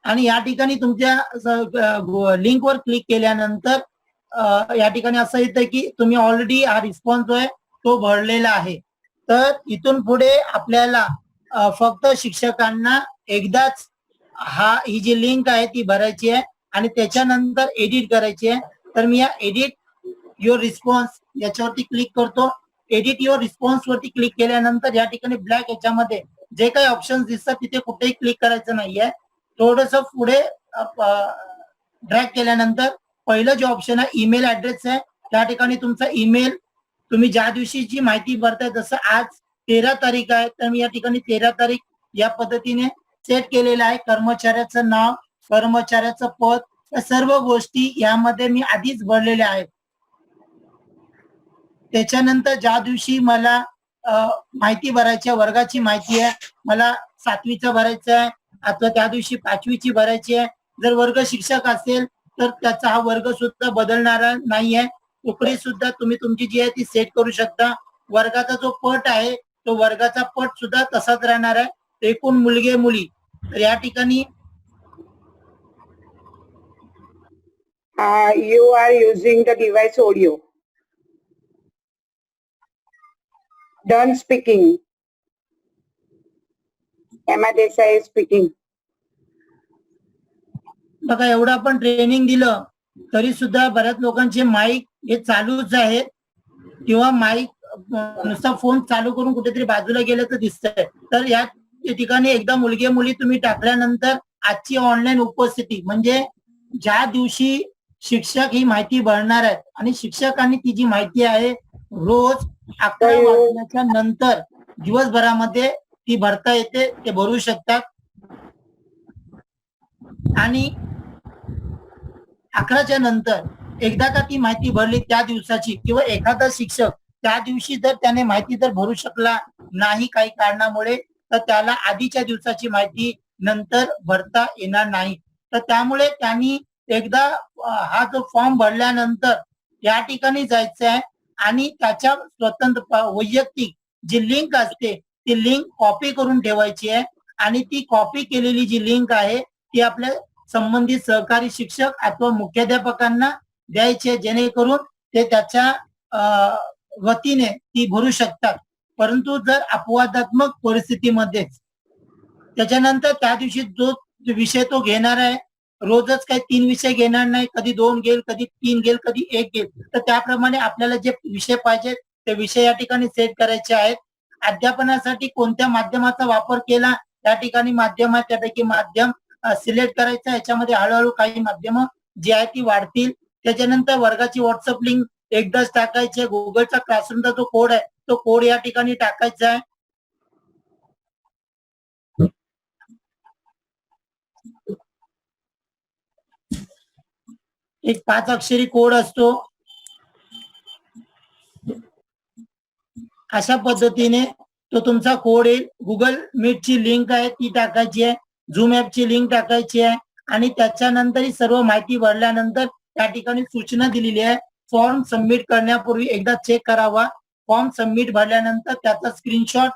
आणि या ठिकाणी तुमच्या लिंकवर क्लिक केल्यानंतर या ठिकाणी असं येतं की तुम्ही ऑलरेडी हा रिस्पॉन्स जो आहे तो भरलेला आहे. तर इथून पुढे आपल्याला फक्त शिक्षकांना एकदाच ही जी लिंक आहे ती भरायची आहे आणि त्याच्यानंतर एडिट करायची आहे. तर मी या एडिट युअर रिस्पॉन्स याच्यावरती क्लिक करतो. एडिट युअर रिस्पॉन्स वरती क्लिक केल्यानंतर या ठिकाणी ब्लॅक याच्यामध्ये जे काही ऑप्शन दिसतात तिथे कुठेही क्लिक करायचं नाहीये. थोडस पुढे ड्रॅग केल्यानंतर पहिलं जे ऑप्शन आहे ईमेल ऍड्रेस आहे, त्या ठिकाणी तुमचा ईमेल तुम्ही ज्या दिवशीची माहिती भरताय, जसं आज 13 तारीख आहे तर मी या ठिकाणी 13 तारीख या पद्धतीने सेट केलेलं आहे. कर्मचाऱ्याचं नाव, कर्मचाऱ्याचं पद, या सर्व गोष्टी यामध्ये मी आधीच भरलेल्या आहेत. त्याच्यानंतर ज्या दिवशी मला माहिती भरायची आहे, वर्गाची माहिती आहे, मला 7वीचं भरायचं आहे अथवा त्या दिवशी 5वीची भरायची आहे. जर वर्ग शिक्षक असेल तर त्याचा हा वर्ग सुद्धा बदलणारा नाहीये. तुकडी सुद्धा तुम्ही तुमची जी आहे ती सेट करू शकता. वर्गाचा जो पट आहे तो वर्गाचा पट सुद्धा तसाच राहणार आहे. एकूण मुलगे मुली, तर या ठिकाणी you are using the device audio. Done speaking. Emma Desai is speaking. बघा, एवढं आपण ट्रेनिंग दिलं तरी सुद्धा बऱ्याच लोकांचे माईक हे चालूच आहेत किंवा माईक नुसता फोन चालू करून कुठेतरी बाजूला गेलं तर दिसतंय. तर या ठिकाणी एकदा मुलगे मुली तुम्ही टाकल्यानंतर आजची ऑनलाईन उपस्थिती म्हणजे ज्या दिवशी शिक्षक ही माहिती भरणार आहेत आणि शिक्षकांनी ती जी माहिती आहे रोज 11 वाजण्याच्या नंतर दिवसभरामध्ये ती भरता येते, ते भरू शकतात. आणि 11च्या नंतर एकदा का ती माहिती भरली त्या दिवसाची किंवा एखादा शिक्षक त्या दिवशी जर त्याने माहिती जर भरू शकला नाही काही कारणामुळे, तर त्याला आधीच्या दिवसाची माहिती नंतर भरता येणार नाही. तर त्यामुळे त्यांनी एकदा हा जो फॉर्म भरल्यानंतर या ठिकाणी जायचं आहे आणि त्याच्या स्वतंत्र वैयक्तिक जी लिंक असते ती लिंक कॉपी करून ठेवायची आहे आणि ती कॉपी केलेली जी लिंक आहे ती आपल्या संबंधित सहकारी शिक्षक अथवा मुख्याध्यापकांना द्यायचे, जेणेकरून ते त्याच्या वतीने ती भरू शकतात. परंतु जर अपवादात्मक परिस्थितीमध्ये त्याच्यानंतर त्या दिवशी जो विषय तो घेणार आहे, रोजच काही 3 विषय घेणार नाही, कधी 2 घेईल, कधी 3 घेईल, कधी 1 घेईल. तर त्याप्रमाणे आपल्याला जे विषय पाहिजे ते विषय या ठिकाणी सेट करायचे आहेत. अध्यापनासाठी कोणत्या माध्यमाचा वापर केला, त्या ठिकाणी माध्यम आहे त्यापैकी माध्यम सिलेक्ट करायचं. याच्यामध्ये हळूहळू काही माध्यम जी आहे ती वाढतील. त्याच्यानंतर वर्गाची व्हॉट्सअप लिंक एकदाच टाकायची. गुगलचा क्लासरूमचा जो कोड आहे तो कोड या ठिकाणी टाकायचा आहे. एक 5 अक्षरी कोड असतो. अशा पद्धतीने तो तुमचा कोड येईल. गुगल मीटची लिंक आहे ती टाकायची आहे, झूम ऍपची लिंक टाकायची आहे आणि त्याच्यानंतर ही सर्व माहिती भरल्यानंतर त्या ठिकाणी सूचना दिलेली आहे. फॉर्म सबमिट करण्यापूर्वी एकदा चेक करावा. फॉर्म सबमिट भरल्यानंतर त्याचा स्क्रीनशॉट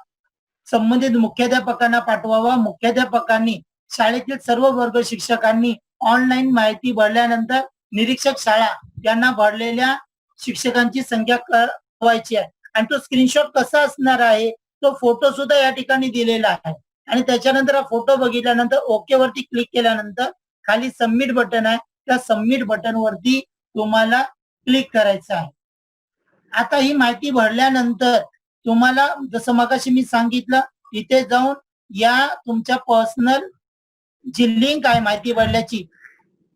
संबंधित मुख्याध्यापकांना पाठवावा. मुख्याध्यापकांनी शाळेतील सर्व वर्ग शिक्षकांनी ऑनलाईन माहिती भरल्यानंतर निरीक्षक शाळा यांना भरलेल्या शिक्षकांची संख्या कळवायची आहे. आणि तो स्क्रीनशॉट कसा असणार आहे, तो फोटो सुद्धा या ठिकाणी दिलेला आहे. आणि त्याच्यानंतर हा फोटो बघितल्यानंतर ओके वरती क्लिक केल्यानंतर खाली सबमिट बटन आहे, त्या सबमिट बटन वरती तुम्हाला क्लिक करायचं आहे. आता ही माहिती भरल्यानंतर तुम्हाला जसं मगाशी मी सांगितलं, इथे जाऊन या तुमच्या पर्सनल जी लिंक आहे माहिती भरल्याची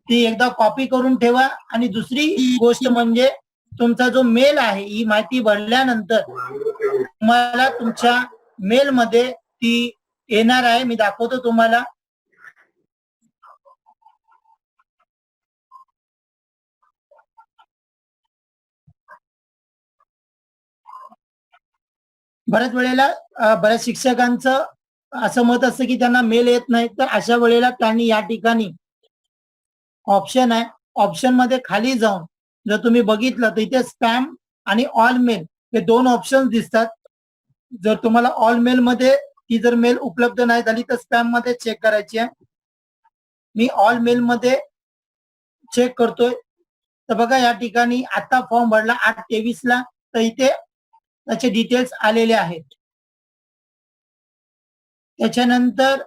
ती एकदा कॉपी करून ठेवा. आणि दुसरी गोष्ट म्हणजे तुमचा जो मेल आहे, ही माहिती भरल्यानंतर तुम्हाला तुमच्या मेल मध्ये ती येणार आहे. मी दाखवतो तुम्हाला. बऱ्याच वेळेला बऱ्याच शिक्षकांचं असं मत असतं की त्यांना मेल येत नाही. तर अशा वेळेला त्यांनी या ठिकाणी ऑप्शन आहे, ऑप्शन मध्ये खाली जाऊन जर तुम्ही बघितलं तर इथे स्पॅम आणि ऑल मेल हे 2 ऑप्शन दिसतात. जर तुम्हाला ऑल मेल मध्ये ती जर मेल उपलब्ध नाही झाली तर स्पॅम मध्ये चेक करायची आहे. मी ऑल मेल मध्ये चेक करतोय, तर बघा या ठिकाणी आता फॉर्म भरला 8/23 तर इथे त्याचे डिटेल्स आलेले आहेत. त्याच्यानंतर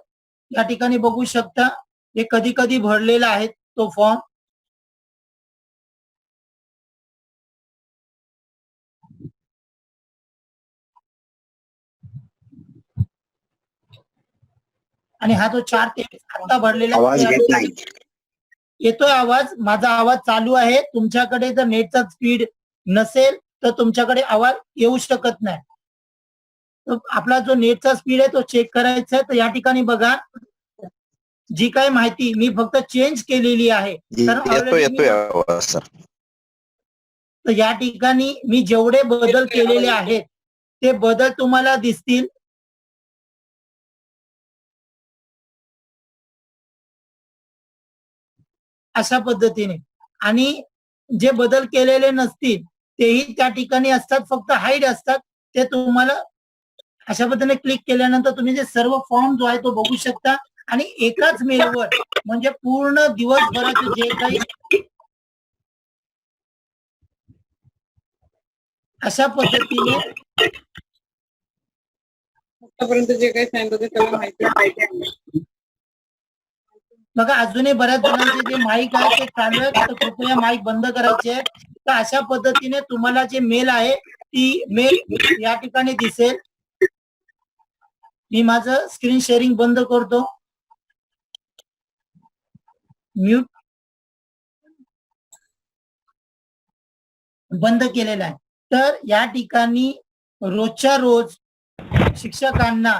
या ठिकाणी बघू शकता हे कधी कधी भरलेला आहे तो फॉर्म. आणि हा जो 4/23 आता भरलेला आवाज आहे. येत नाही. येतोय आवाज? माझा आवाज चालू आहे. तुमच्याकडे जर नेटचा स्पीड नसेल तर तुमच्याकडे आवाज येऊ शकत नाही. तर आपला जो नेटचा स्पीड आहे तो चेक करायचा आहे. तर या ठिकाणी बघा जी काही माहिती मी फक्त चेंज केलेली आहे, कारण येतोय आवाज सर. तर या ठिकाणी मी जेवढे बदल केलेले आहेत ते बदल तुम्हाला दिसतील. अशा पद्धतीने. आणि जे बदल केलेले नसतील तेही त्या ठिकाणी असतात, फक्त हाईड असतात. ते तुम्हाला अशा पद्धतीने क्लिक केल्यानंतर तुम्ही जे सर्व फॉर्म जो आहे तो बघू शकता. आणि एकाच मेलवर म्हणजे पूर्ण दिवसभराचे जे काही अशा पद्धतीने आतापर्यंत जे काही सांगितलं ते सगळं माहिती आहे. बघा अजूनही बऱ्याच जणांचे जे माईक आहे ते चालू आहे, तर कृपया माईक बंद करायचे आहे. तर अशा पद्धतीने तुम्हाला जे मेल आहे ती मेल या ठिकाणी दिसेल. मी माझं स्क्रीन शेअरिंग बंद करतो. म्यूट बंद केलेला आहे. तर या ठिकाणी रोजच्या रोज शिक्षकांना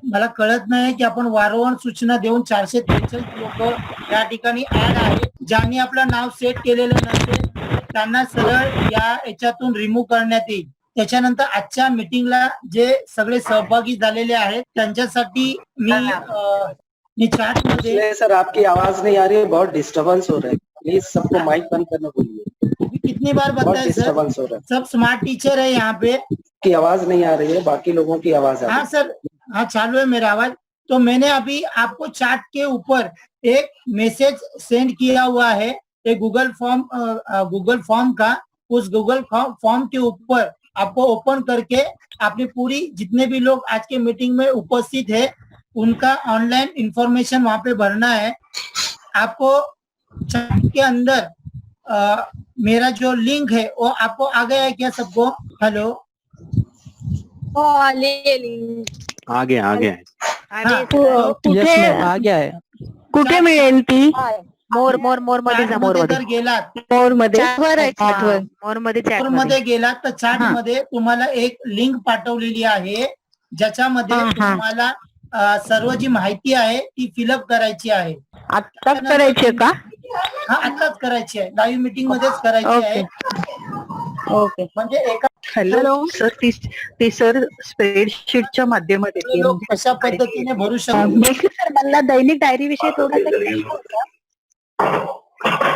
मला कळत नाही की आपण वारंवार सूचना देऊन 443 लोक या ठिकाणी ऍड आहेत. ज्यांनी आपलं नाव सेट केलेलं नसेल त्यांना सरळ या याच्यातून रिमूव्ह करण्यात येईल. त्याच्यानंतर आजच्या मीटिंगला जे सगळे सहभागी झालेले आहेत त्यांच्यासाठी मी चॅट मध्ये सर आपकी आवाज नहीं आ रही है, बहुत डिस्टर्बेंस हो रहा है, प्लीज सबको माइक बंद करना बोलिए. कितनी बार बहुत बताया सर, डिस्टर्बेंस हो रहा है. सब स्मार्ट टीचर है यहाँ पे. की आवाज नहीं आ रही है, बाकी लोगों की आवाज आ रही हाँ सर, हाँ चालू है मेरा आवाज. तो मैंने अभी आपको चैट के ऊपर एक मैसेज सेंड किया हुआ है, एक गूगल फॉर्म का. उस गूगल फॉर्म के ऊपर आपको ओपन करके अपनी पूरी जितने भी लोग आज के मीटिंग में उपस्थित है उनका ऑनलाइन इंफॉर्मेशन वहां पे भरना है. आपको चैट के अंदर मेरा जो लिंक है वो आपको आ गया है क्या सबको? हेलो, आ गया हाँ, कुठे आ गया है. कुठे मिळेल ती? मोर मध्ये जा, मोर मध्ये जर गेलात मोर मध्ये मोर मध्ये चॅट मध्ये गेलात तर चॅट मध्ये तुम्हाला एक लिंक पाठवलेली आहे ज्याच्यामध्ये तुम्हाला सर्व जी माहिती आहे ती फिलअप करायची आहे. आत्ताच करायची का? हा आताच करायची आहे, लाईव्ह मीटिंग मध्येच करायची आहे. ओके. म्हणजे एका हॅलो सर, ती सर स्प्रेडशीटच्या माध्यमातून लोक कशा पद्धतीने भरू शकतात. सर मला दैनिक डायरी विषयी थोडं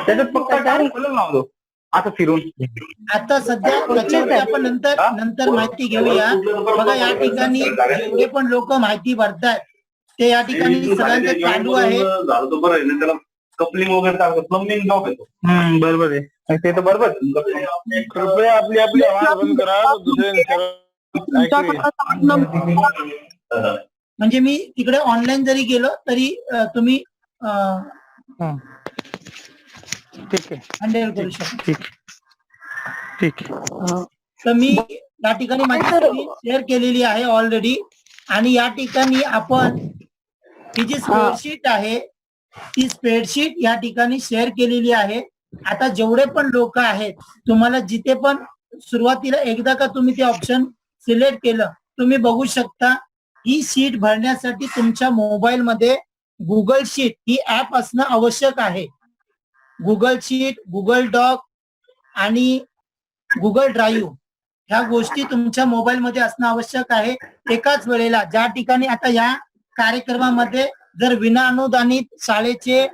त्याच्यात फक्त आता फिरून आता सध्या त्याच्यावरती आपण नंतर माहिती घेऊया. बघा या ठिकाणी जेवढे पण लोक माहिती भरतात ते या ठिकाणी सगळ्यांचं चालू आहे. त्याला कपलिंग वगैरे टाकतो, प्लंबिंग जॉब येतो. बरोबर आहे, ते तर बरोबर. कृपया आपली आवाज बंद करा. म्हणजे मी तिकडे ऑनलाईन जरी गेलो तरी तुम्ही ठीक आहे, हँडल करू शकता. ठीक. तर मी या ठिकाणी माझी स्क्रीन शेअर केलेली आहे ऑलरेडी. आणि या ठिकाणी आपण ही जी स्प्रेडशीट आहे ती स्प्रेडशीट या ठिकाणी शेअर केलेली आहे. आता जेवढे पण लोक आहेत तुम्हाला जिथे पण सुरुवातीला एकदा का तुम्ही ते ऑप्शन सिलेक्ट केलं तुम्ही बघू शकता ही शीट भरण्यासाठी तुमच्या मोबाईल मध्ये गुगल शीट ही ऍप असणं आवश्यक आहे. गुगल शीट, गुगल डॉक आणि गुगल ड्राईव्ह ह्या गोष्टी तुमच्या मोबाईल मध्ये असणं आवश्यक आहे एकाच वेळेला. ज्या ठिकाणी आता या कार्यक्रमामध्ये जर विनाअनुदानित शाळेचे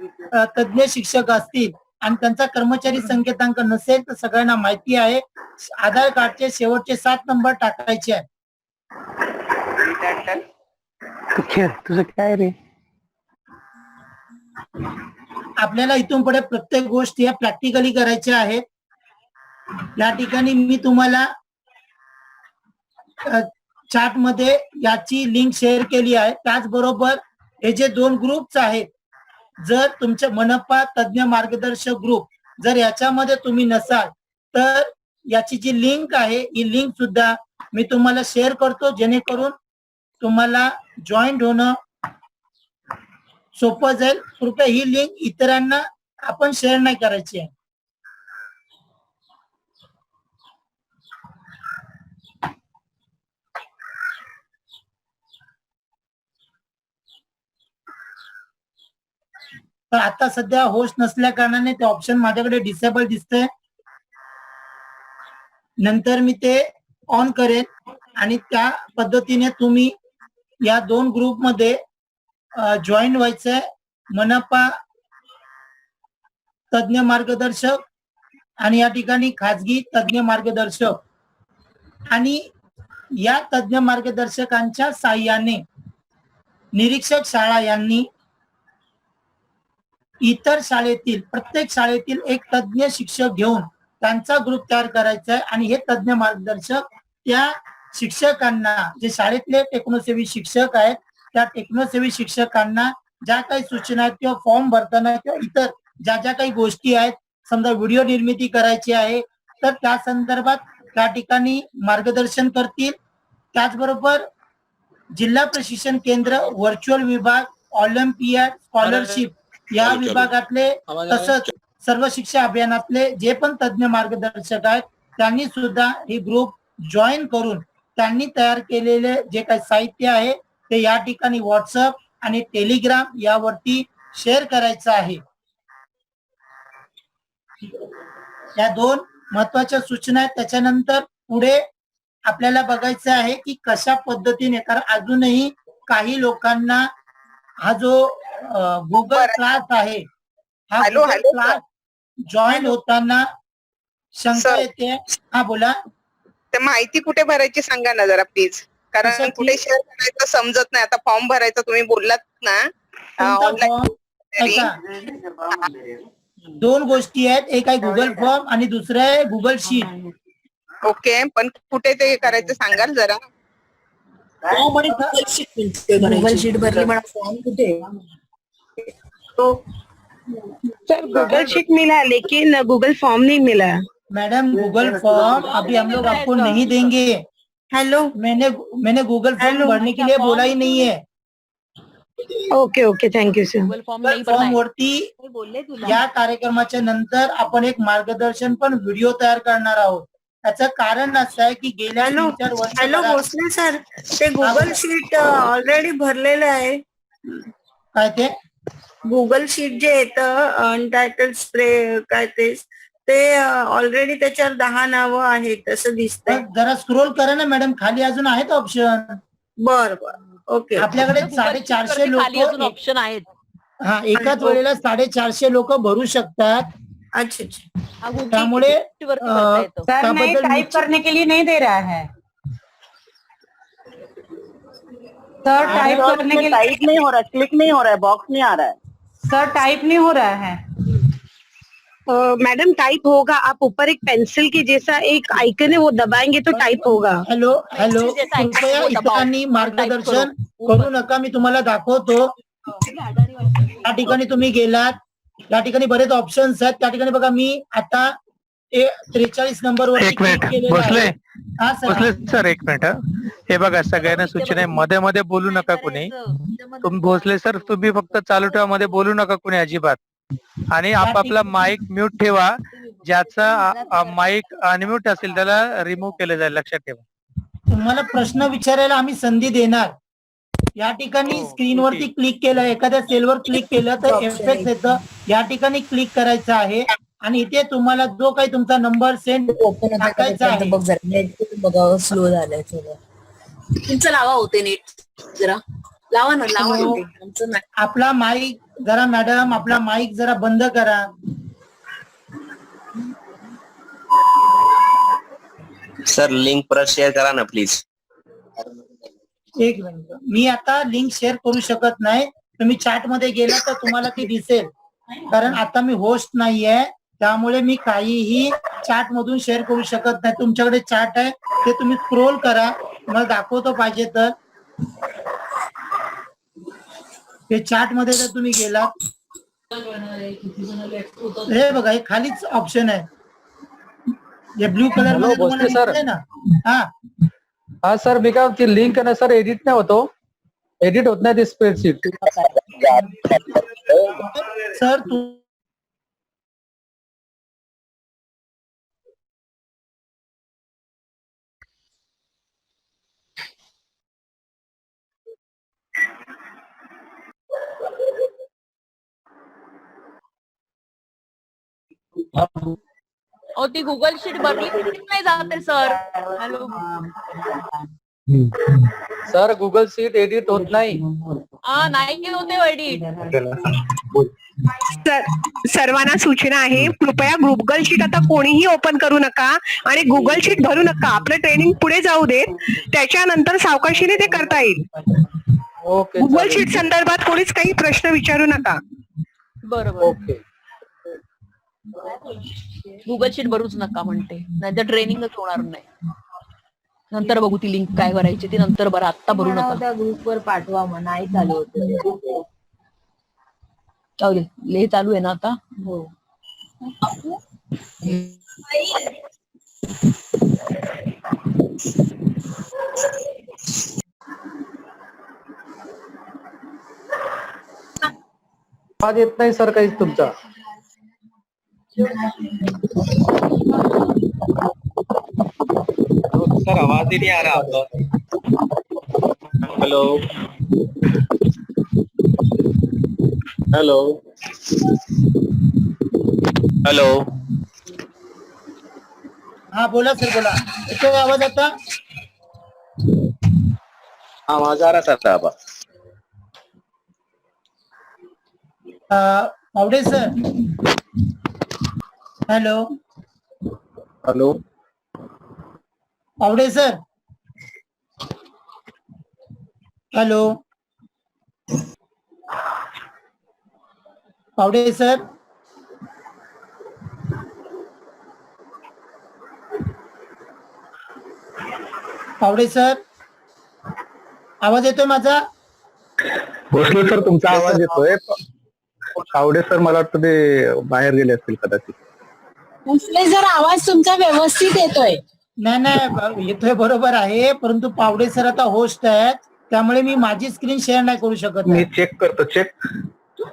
तज्ञ शिक्षक असतील आणि त्यांचा कर्मचारी संकेतांक नसेल तर सगळ्यांना माहिती आहे आधार कार्डचे शेवटचे 7 नंबर टाकायचे आहेत. तू खेळ तुझं काय रे. आपल्याला इथून पुढे प्रत्येक गोष्ट या प्रॅक्टिकली करायच्या आहेत. या ठिकाणी मी तुम्हाला चॅट मध्ये याची लिंक शेअर केली आहे. त्याचबरोबर हे जे 2 ग्रुप्स आहेत, जर तुमचे मनपा तज्ञ मार्गदर्शक ग्रुप जर याच्यामध्ये तुम्ही नसाल तर याची जी लिंक आहे ही लिंक सुद्धा मी तुम्हाला शेअर करतो, जेणेकरून तुम्हाला जॉईंट होणं सोपं जाईल. कृपया ही लिंक इतरांना आपण शेअर नाही करायची आहे. तर आता सध्या होस्ट नसल्या कारणाने ते ऑप्शन माझ्याकडे डिसेबल दिसतंय. नंतर मी ते ऑन करेन आणि त्या पद्धतीने तुम्ही या 2 ग्रुपमध्ये जॉईन व्हायचंय. मनपा तज्ञ मार्गदर्शक आणि या ठिकाणी खाजगी तज्ञ मार्गदर्शक आणि या तज्ञ मार्गदर्शकांच्या साहाय्याने निरीक्षक शाळा यांनी इतर शाळेतील प्रत्येक शाळेतील एक तज्ञ शिक्षक घेऊन त्यांचा ग्रुप तयार करायचा आहे आणि हे तज्ञ मार्गदर्शक त्या शिक्षकांना, जे शाळेतले टेक्नोसेवी शिक्षक आहेत, त्या टेक्नोसेवी शिक्षकांना ज्या काही सूचना आहेत किंवा फॉर्म भरताना किंवा इतर ज्या ज्या काही गोष्टी आहेत, समजा व्हिडिओ निर्मिती करायची आहे तर त्या संदर्भात त्या ठिकाणी मार्गदर्शन करतील. त्याचबरोबर जिल्हा प्रशिक्षण केंद्र, व्हर्च्युअल विभाग, ऑलिम्पियाड, स्कॉलरशिप या विभागातले तसंच सर्व शिक्षा अभियानातले जे पण तज्ञ मार्गदर्शक आहेत त्यांनी सुद्धा ही ग्रुप जॉईन करून त्यांनी तयार केलेले जे काही साहित्य आहे ते या ठिकाणी व्हॉट्सअप आणि टेलिग्राम यावरती शेअर करायचं आहे. या 2 महत्वाच्या सूचना आहेत. त्याच्यानंतर पुढे आपल्याला बघायचं आहे की कशा पद्धतीने, कारण अजूनही काही लोकांना हा जो गुगल क्लास आहे हा गुगल क्लास जॉईन होताना शंका येते. हा बोला. तर माहिती कुठे भरायची सांगा ना जरा प्लीज, कारण कुठे शेअर करायचं समजत नाही. आता फॉर्म भरायचा तुम्ही बोललात ना ऑनलाईन. 2 गोष्टी आहेत, एक आहे गुगल फॉर्म आणि दुसरं आहे गुगल शीट. ओके, पण कुठे ते करायचं सांगाल जरा. गुगल शीट भरली म्हणा, फॉर्म कुठे. सर गूगल शीट मिला लेकिन गूगल फॉर्म नहीं मिला. मैडम गूगल फॉर्म अभी हम लोग आपको नहीं देंगे. हेलो, मैंने गूगल फॉर्म भरने के लिए बोला ही नहीं है. Okay okay, thank you sir. Google form वरती या कार्यक्रमाच्या नंतर आपण एक मार्गदर्शन पण व्हिडिओ तयार करणार आहोत. त्याचं कारण असं आहे की गेल्या 3-4 वर्ष. हॅलो भोसले सर, ते गूगल शीट ऑलरेडी भरलेलं आहे. काय ते गूगल शीट जे येतं अनटायटल स्प्रे काय ते ऑलरेडी त्याच्यावर 10 नावं आहेत असं दिसतंय. जरा स्क्रोल करा ना मॅडम, खाली अजून आहेत ऑप्शन. बर बर, ओके. आपल्याकडे 450 लोक ऑप्शन आहेत. हा, एकाच वेळेला 450 लोक भरू शकतात. अच्छा अच्छा. त्यामुळे सर नहीं, टाइप करने के लिए नहीं दे रहा है सर. टाइप करने के लिए टाइप नहीं हो रहा, क्लिक नहीं हो रहा है, बॉक्स नहीं आ रहा है सर. टाइप नहीं हो रहा है मैडम. टाइप होगा, आप ऊपर एक पेंसिल के जैसा एक आइकन है वो दबाएंगे तो टाइप होगा. हॅलो हॅलो, कृपया इतरांनी मार्गदर्शन करू नका. मी तुम्हाला दाखवतो. त्या ठिकाणी तुम्ही गेलात, या ठिकाणी बरेच ऑप्शन्स आहेत. त्या ठिकाणी बघा, मी आता 43 नंबर वर एक मिनिट बसले. हा बसले सर, एक मिनिट. हे बघा, सगळ्यांना सूचना आहे, मध्ये मध्ये बोलू नका कुणी. तुम्ही भोसले सर, तुम्ही फक्त चालू ठेवा, मध्ये बोलू नका कुणी अजिबात. आणि आपापला माईक म्यूट ठेवा. ज्याचा माईक अनम्यूट असेल त्याला रिमूव्ह केलं जाईल, लक्षात ठेवा. तुम्हाला प्रश्न विचारायला आम्ही संधी देणार. या ठिकाणी स्क्रीनवरती क्लिक केलं, एखाद्या सेलवर क्लिक केलं तर इफेक्ट येतं. या ठिकाणी क्लिक करायचं आहे आणि इथे तुम्हाला जो काही तुमचा नंबर सेंड टाकायचा आहे. बघा स्लो झालाय सगळं. तुमचं लावा होते नेट जरा लावा ना, लावा. आपला माईक जरा, मॅडम आपला माईक जरा बंद करा. सर लिंक परत शेअर करा ना प्लीज. एक मिनिट, मी आता लिंक शेअर करू शकत नाही. तुम्ही चॅट मध्ये गेला तर तुम्हाला ती दिसेल, कारण आता मी होस्ट नाहीये, त्यामुळे मी काहीही चॅट मधून शेअर करू शकत नाही. तुमच्याकडे चॅट आहे ते तुम्ही स्क्रोल करा, मला दाखवतो पाहिजे तर. ते चॅट मध्ये जर तुम्ही गेलात, हे बघा, हे खालीच ऑप्शन आहे, हे ब्लू कलर मध्ये तुम्हाला दिसतंय ना. हा सर, मी काय ती लिंक आहे ना सर, एडिट नाही होतो, एडिट होत नाही ती स्प्रेडशीट. सर ती गुगल शीट भरली नाही जाते sir. Hello sir, Google sheet edit होत नाही. नाही होते एडिट. सर्वांना सूचना आहे, कृपया गुगल शीट आता कोणीही ओपन करू नका आणि गुगल शीट भरू नका. आपलं ट्रेनिंग पुढे जाऊ देत, त्याच्यानंतर सावकाशीने ते करता येईल. ओके. गुगल शीट संदर्भात कोणीच काही प्रश्न विचारू नका. बरोबर. ओके. गुगल शीट भरूच नका म्हणते, नाहीतर ट्रेनिंगच होणार नाही. नंतर बघू ती लिंक काय भरायची ती नंतर बरं, आता भरू नका. त्या ग्रुपवर पाठवा मग, नाही चालू होत. जाऊ दे, हे चालू आहे ना आता. हो. आवाज येत नाही सर काहीच तुमचा. सर आवाज ही नहीं आ रहा आपका. Hello hello hello. हा बोला सर, बोला. येतोय आवाज आता? आवाज आ रहा सर साहब. Pawde sir. Hello hello Pawde sir. Hello Pawde sir. Pawde sir, आवाज येतोय माझा? भोसले सर तुमचा आवाज येतोय. पावडे सर मला वाटतं ते बाहेर गेले असतील कदाचित. भोसले सर, आवाज तुमचा व्यवस्थित येतोय. नाही येतोय, बरोबर आहे, परंतु पावडे सर आता होस्ट आहेत, त्यामुळे मी माझी स्क्रीन शेअर नाही करू शकत. मी चेक करतो.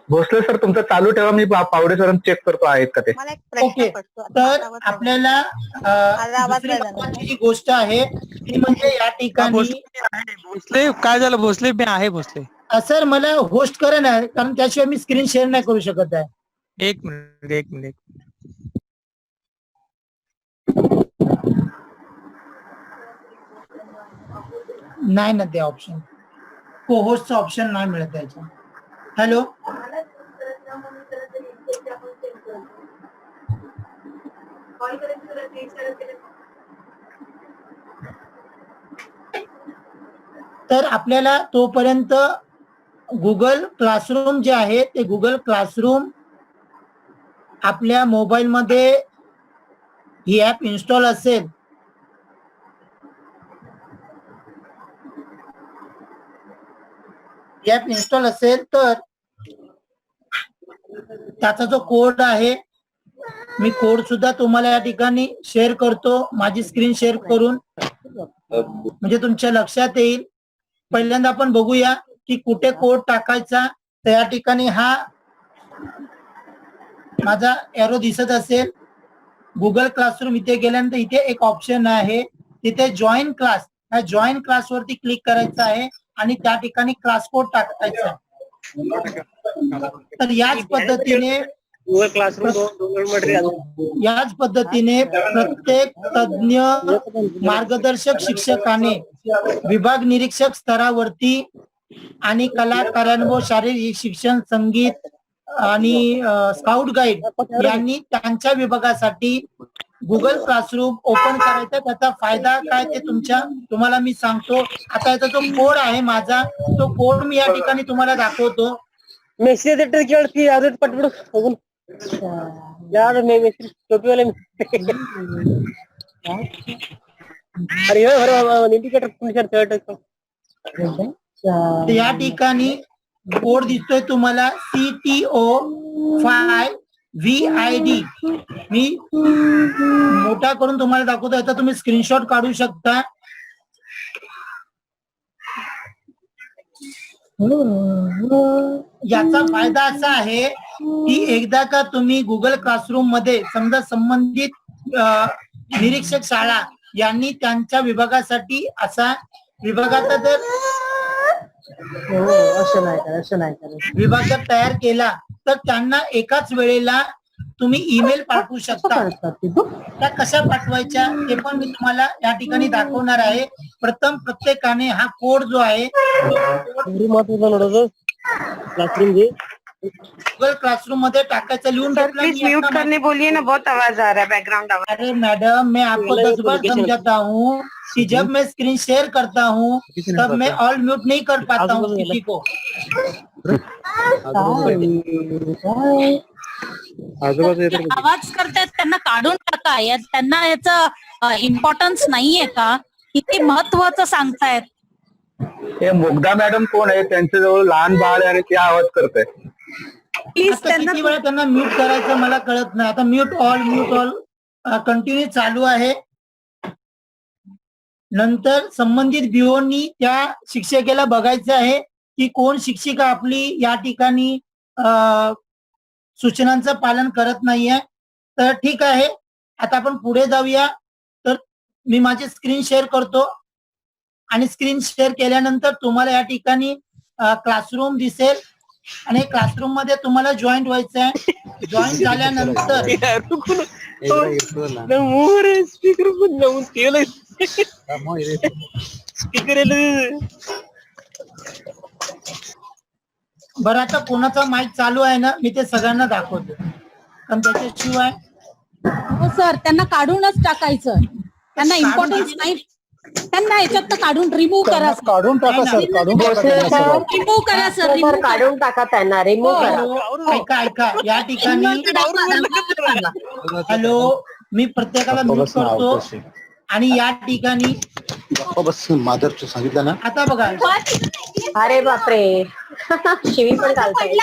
भोसले सर तुमचं चालू ठेवा, मी पावडे सर चेक करतो आहेत का ते. ओके. तर आपल्याला दुसरी महत्त्वाची जी गोष्ट आहे ती म्हणजे या ठिकाणी, भोसले काय झालं? भोसले मी आहे भोसले. सर मला होस्ट करा ना, कारण त्याशिवाय मी स्क्रीन शेअर नाही करू शकत आहे. एक मिनिट. नाही ना ते ऑप्शन, को होस्टचा ऑप्शन नाही मिळत त्याच्या. हॅलो तर आपल्याला तोपर्यंत गुगल क्लासरूम जे आहे ते गुगल क्लासरूम आपल्या मोबाईल मध्ये ही ऍप इन्स्टॉल असेल, ऍप इन्स्टॉल असेल तर त्याचा जो कोड आहे, मी कोड सुद्धा तुम्हाला या ठिकाणी शेअर करतो, माझी स्क्रीन शेअर करून, म्हणजे तुमच्या लक्षात येईल. पहिल्यांदा आपण बघूया की कुठे कोड टाकायचा. तर या ठिकाणी हा माझा एरो दिसत असेल, गुगल क्लासरूम. इथे गेल्यानंतर इथे एक ऑप्शन आहे, तिथे जॉईन क्लास, ह्या जॉईन क्लास वरती क्लिक करायचं आहे आणि त्या ठिकाणी क्लास कोड टाकायचा. तर याच पद्धतीने प्रत्येक तज्ञ मार्गदर्शक शिक्षकाने विभाग निरीक्षक स्तरावरती आणि कला, कार्यानुभव, शारीरिक शिक्षण, संगीत आणि स्काउट गाईड यांनी त्यांच्या विभागासाठी गुगल क्लासरूम ओपन करायचा त्याचा फायदा काय ते तुम्हाला मी सांगतो. आता याचा जो कोड आहे माझा, तो कोड मी या ठिकाणी तुम्हाला दाखवतो. मेसेज की अरे पटपट बघून यार मेसेज टोपीवाले अरे इंडिकेटर तर या ठिकाणी कोड दिसतोय तुम्हाला CTO5VID. मी मोठा करून तुम्हाला दाखवतो. याचा तुम्ही स्क्रीनशॉट काढू शकता. याचा फायदा असा आहे की एकदा का तुम्ही गुगल क्लासरूम मध्ये समजा संबंधित निरीक्षक शाळा यांनी त्यांच्या विभागासाठी असा विभागाचा जर विभाग जर तयार केला तर त्यांना एकाच वेळेला तुम्ही ईमेल पाठवू शकता. त्या कशा पाठवायच्या ते पण मी तुम्हाला या ठिकाणी दाखवणार आहे. प्रथम प्रत्येकाने हा कोड जो आहे गुगल क्लासरूम मध्ये टाकायचा. लिहून प्लीज म्यूट करने बोलिए ना, बहुत आवाज आ रहा है बैकग्राउंड आवाज. अरे मैडम, मैं आपको 10 बार समझाता हूँ कि जब मैं स्क्रीन शेयर करता हूँ तब मैं ऑल म्यूट नहीं कर पाता हूँ किसी को. आवाज करतायत त्यांना काढून टाका. त्यांना याचा इम्पॉर्टन्स नाहीये का? किती महत्वाचं सांगतायत. हे मुग्धा मॅडम कोण आहे? त्यांच्याजवळ लहान बाळ आहे आणि ते आवाज करताय. प्लीज आता किती वेळा त्यांना म्यूट करायचं मला कळत नाही. आता म्यूट ऑल कंटिन्यू चालू आहे. नंतर संबंधित बीओनी त्या शिक्षकेला बघायचं आहे की कोण शिक्षिका आपली या ठिकाणी सूचनांचं पालन करत नाहीये. तर ठीक आहे, आता आपण पुढे जाऊया. तर मी माझी स्क्रीन शेअर करतो आणि स्क्रीन शेअर केल्यानंतर तुम्हाला या ठिकाणी क्लासरूम दिसेल आणि क्लासरूम मध्ये तुम्हाला जॉईंट व्हायचं आहे. जॉईन झाल्यानंतर बरं, आता कोणाचा माईक चालू आहे ना, मी ते सगळ्यांना दाखवतो. कारण त्याच्याशिवाय सर त्यांना काढूनच टाकायचं. त्यांना इम्पॉर्टन्स नाही. त्यांना याच्यात काढून रिमूव्ह करा. काढून टाका सर, काढून रिमूव्ह करा सर, रिमूव्ह काढून टाका त्यांना, रिमूव्ह करा. ऐका या ठिकाणी. हॅलो, मी प्रत्येकाला म्यूट करतो आणि या ठिकाणी सांगितलं ना. आता बघा, अरे बापरे, शिवी पण घालताय.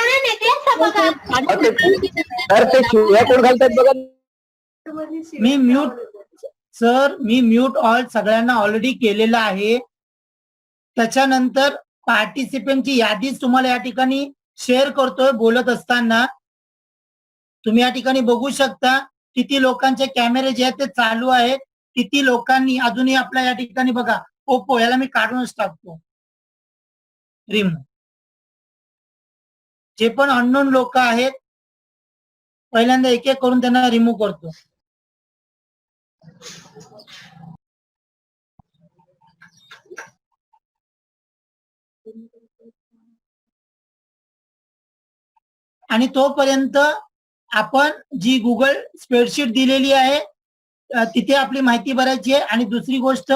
मी म्यूट ऑल सगळ्यांना ऑलरेडी केलेला आहे. त्याच्यानंतर पार्टिसिपेंटची यादीच तुम्हाला या ठिकाणी शेअर करतोय. बोलत असताना तुम्ही या ठिकाणी बघू शकता किती लोकांचे कॅमेरे जे आहेत ते चालू आहेत. किती लोकांनी अजूनही आपल्या या ठिकाणी बघा, ओप्पो याला मी काढूनच टाकतो. रिमूव्ह. जे पण अननोन लोक आहेत पहिल्यांदा एक एक करून त्यांना रिमूव्ह करतो. आणि तोपर्यंत आपण जी गुगल स्प्रेडशीट दिलेली आहे तिथे आपली माहिती भरायची आहे. आणि दुसरी गोष्ट,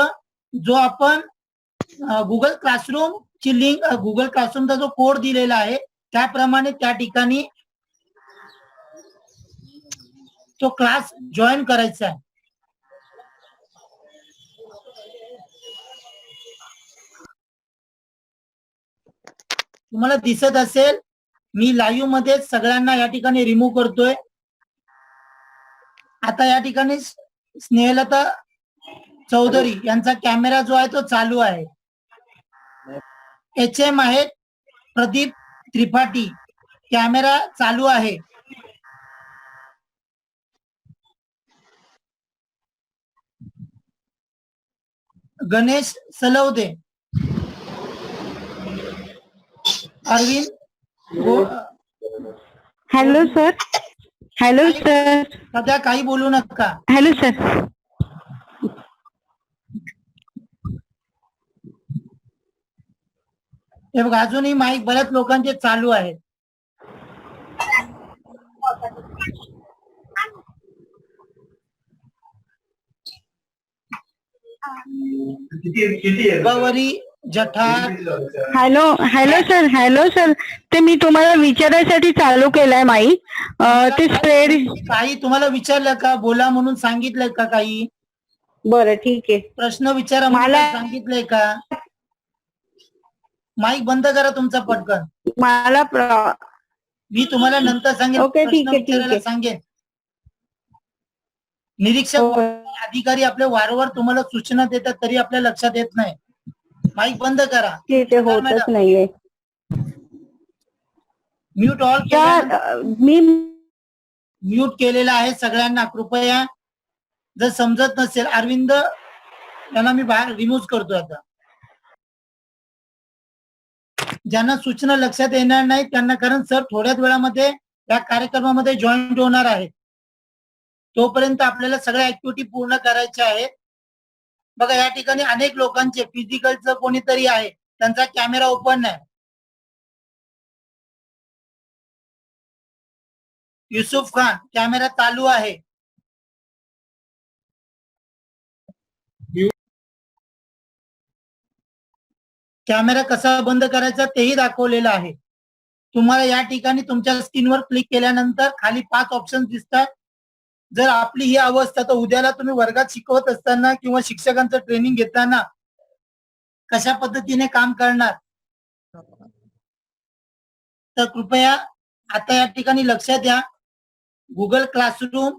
जो आपण गुगल क्लासरूम ची लिंक, गुगल क्लासरूमचा जो कोड दिलेला आहे त्याप्रमाणे त्या ठिकाणी तो क्लास जॉईन करायचा आहे. तुम्हाला दिसत असेल मी लाईव्ह मध्ये सगळ्यांना या ठिकाणी रिमूव्ह करतोय. आता या ठिकाणी स्नेहलता चौधरी यांचा कॅमेरा जो आहे तो चालू आहे. HM आहे प्रदीप त्रिपाठी, कॅमेरा चालू आहे. Ganesh Salvade, Arvind hello sir. Hello sir. सध्या काही बोलू नका. Hello sir. हे बघा, अजूनही माईक बऱ्याच लोकांचे चालू आहे. गौरी जठार. हॅलो सर ते मी तुम्हाला विचारायसाठी चालू केलाय माईक ते स्प्रेड. काही तुम्हाला विचारलं का? बोला म्हणून सांगितलंय का? काही बरं ठीक आहे. प्रश्न विचारा म्हणून काही सांगितलंय का? माईक बंद करा तुमचा पटकन. मला मी तुम्हाला नंतर सांगेन. ओके, ठीक प्रश्न आहे, ठीक विचारायला आहे. सांगेन. निरीक्षक अधिकारी आपले वारंवार तुम्हाला सूचना देतात तरी आपल्या लक्षात येत नाही. माईक बंद करा. ते होतच नाहीये. म्यूट ऑल मी म्यूट केलेला आहे सगळ्यांना. कृपया जर समजत नसेल, अरविंद यांना मी बाहेर रिमूव्ह करतो आता. ज्यांना सूचना लक्षात येणार नाही त्यांना, कारण सर थोड्याच वेळामध्ये या कार्यक्रमामध्ये जॉईन होणार आहेत. तोपर्यंत आपल्याला सगळ्या ऍक्टिव्हिटी पूर्ण करायच्या आहेत. बघा या ठिकाणी अनेक लोकांचे फिजिकलचं कोणीतरी आहे, त्यांचा कॅमेरा ओपन नाही. युसुफ खान कॅमेरा चालू आहे. कॅमेरा कसा बंद करायचा तेही दाखवलेलं आहे. तुम्हाला या ठिकाणी तुमच्या स्क्रीनवर क्लिक केल्यानंतर खाली 5 ऑप्शन दिसतात. जर आपली ही अवस्था, तर उद्याला तुम्ही वर्गात शिकवत असताना किंवा शिक्षकांचं ट्रेनिंग घेताना कशा पद्धतीने काम करणार. तर कृपया आता या ठिकाणी लक्षात द्या. गुगल क्लासरूम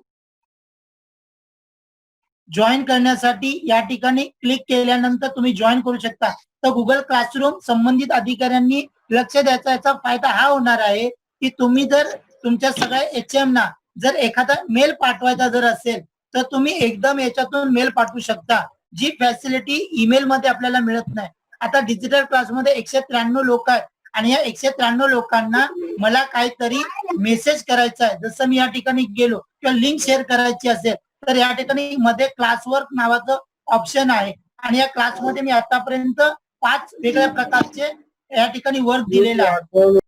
जॉईन करण्यासाठी या ठिकाणी क्लिक केल्यानंतर तुम्ही जॉईन करू शकता. तर गुगल क्लासरूम संबंधित अधिकाऱ्यांनी लक्ष द्यायचा. याचा फायदा हा होणार आहे की तुम्ही जर तुमच्या सगळ्या HM ना जर एखादा मेल पाठवायचा जर असेल तर तुम्ही एकदम याच्यातून मेल पाठवू शकता, जी फॅसिलिटी ईमेल मध्ये आपल्याला मिळत नाही. आता डिजिटल क्लासमध्ये 193 लोक आहेत आणि या 193 लोकांना मला काहीतरी मेसेज करायचा आहे. जसं मी या ठिकाणी गेलो किंवा लिंक शेअर करायची असेल तर या ठिकाणी मध्ये क्लासवर्क नावाचं ऑप्शन आहे आणि या क्लासमध्ये मी आतापर्यंत 5 वेगळ्या प्रकारचे या ठिकाणी वर्क दिलेले आहे.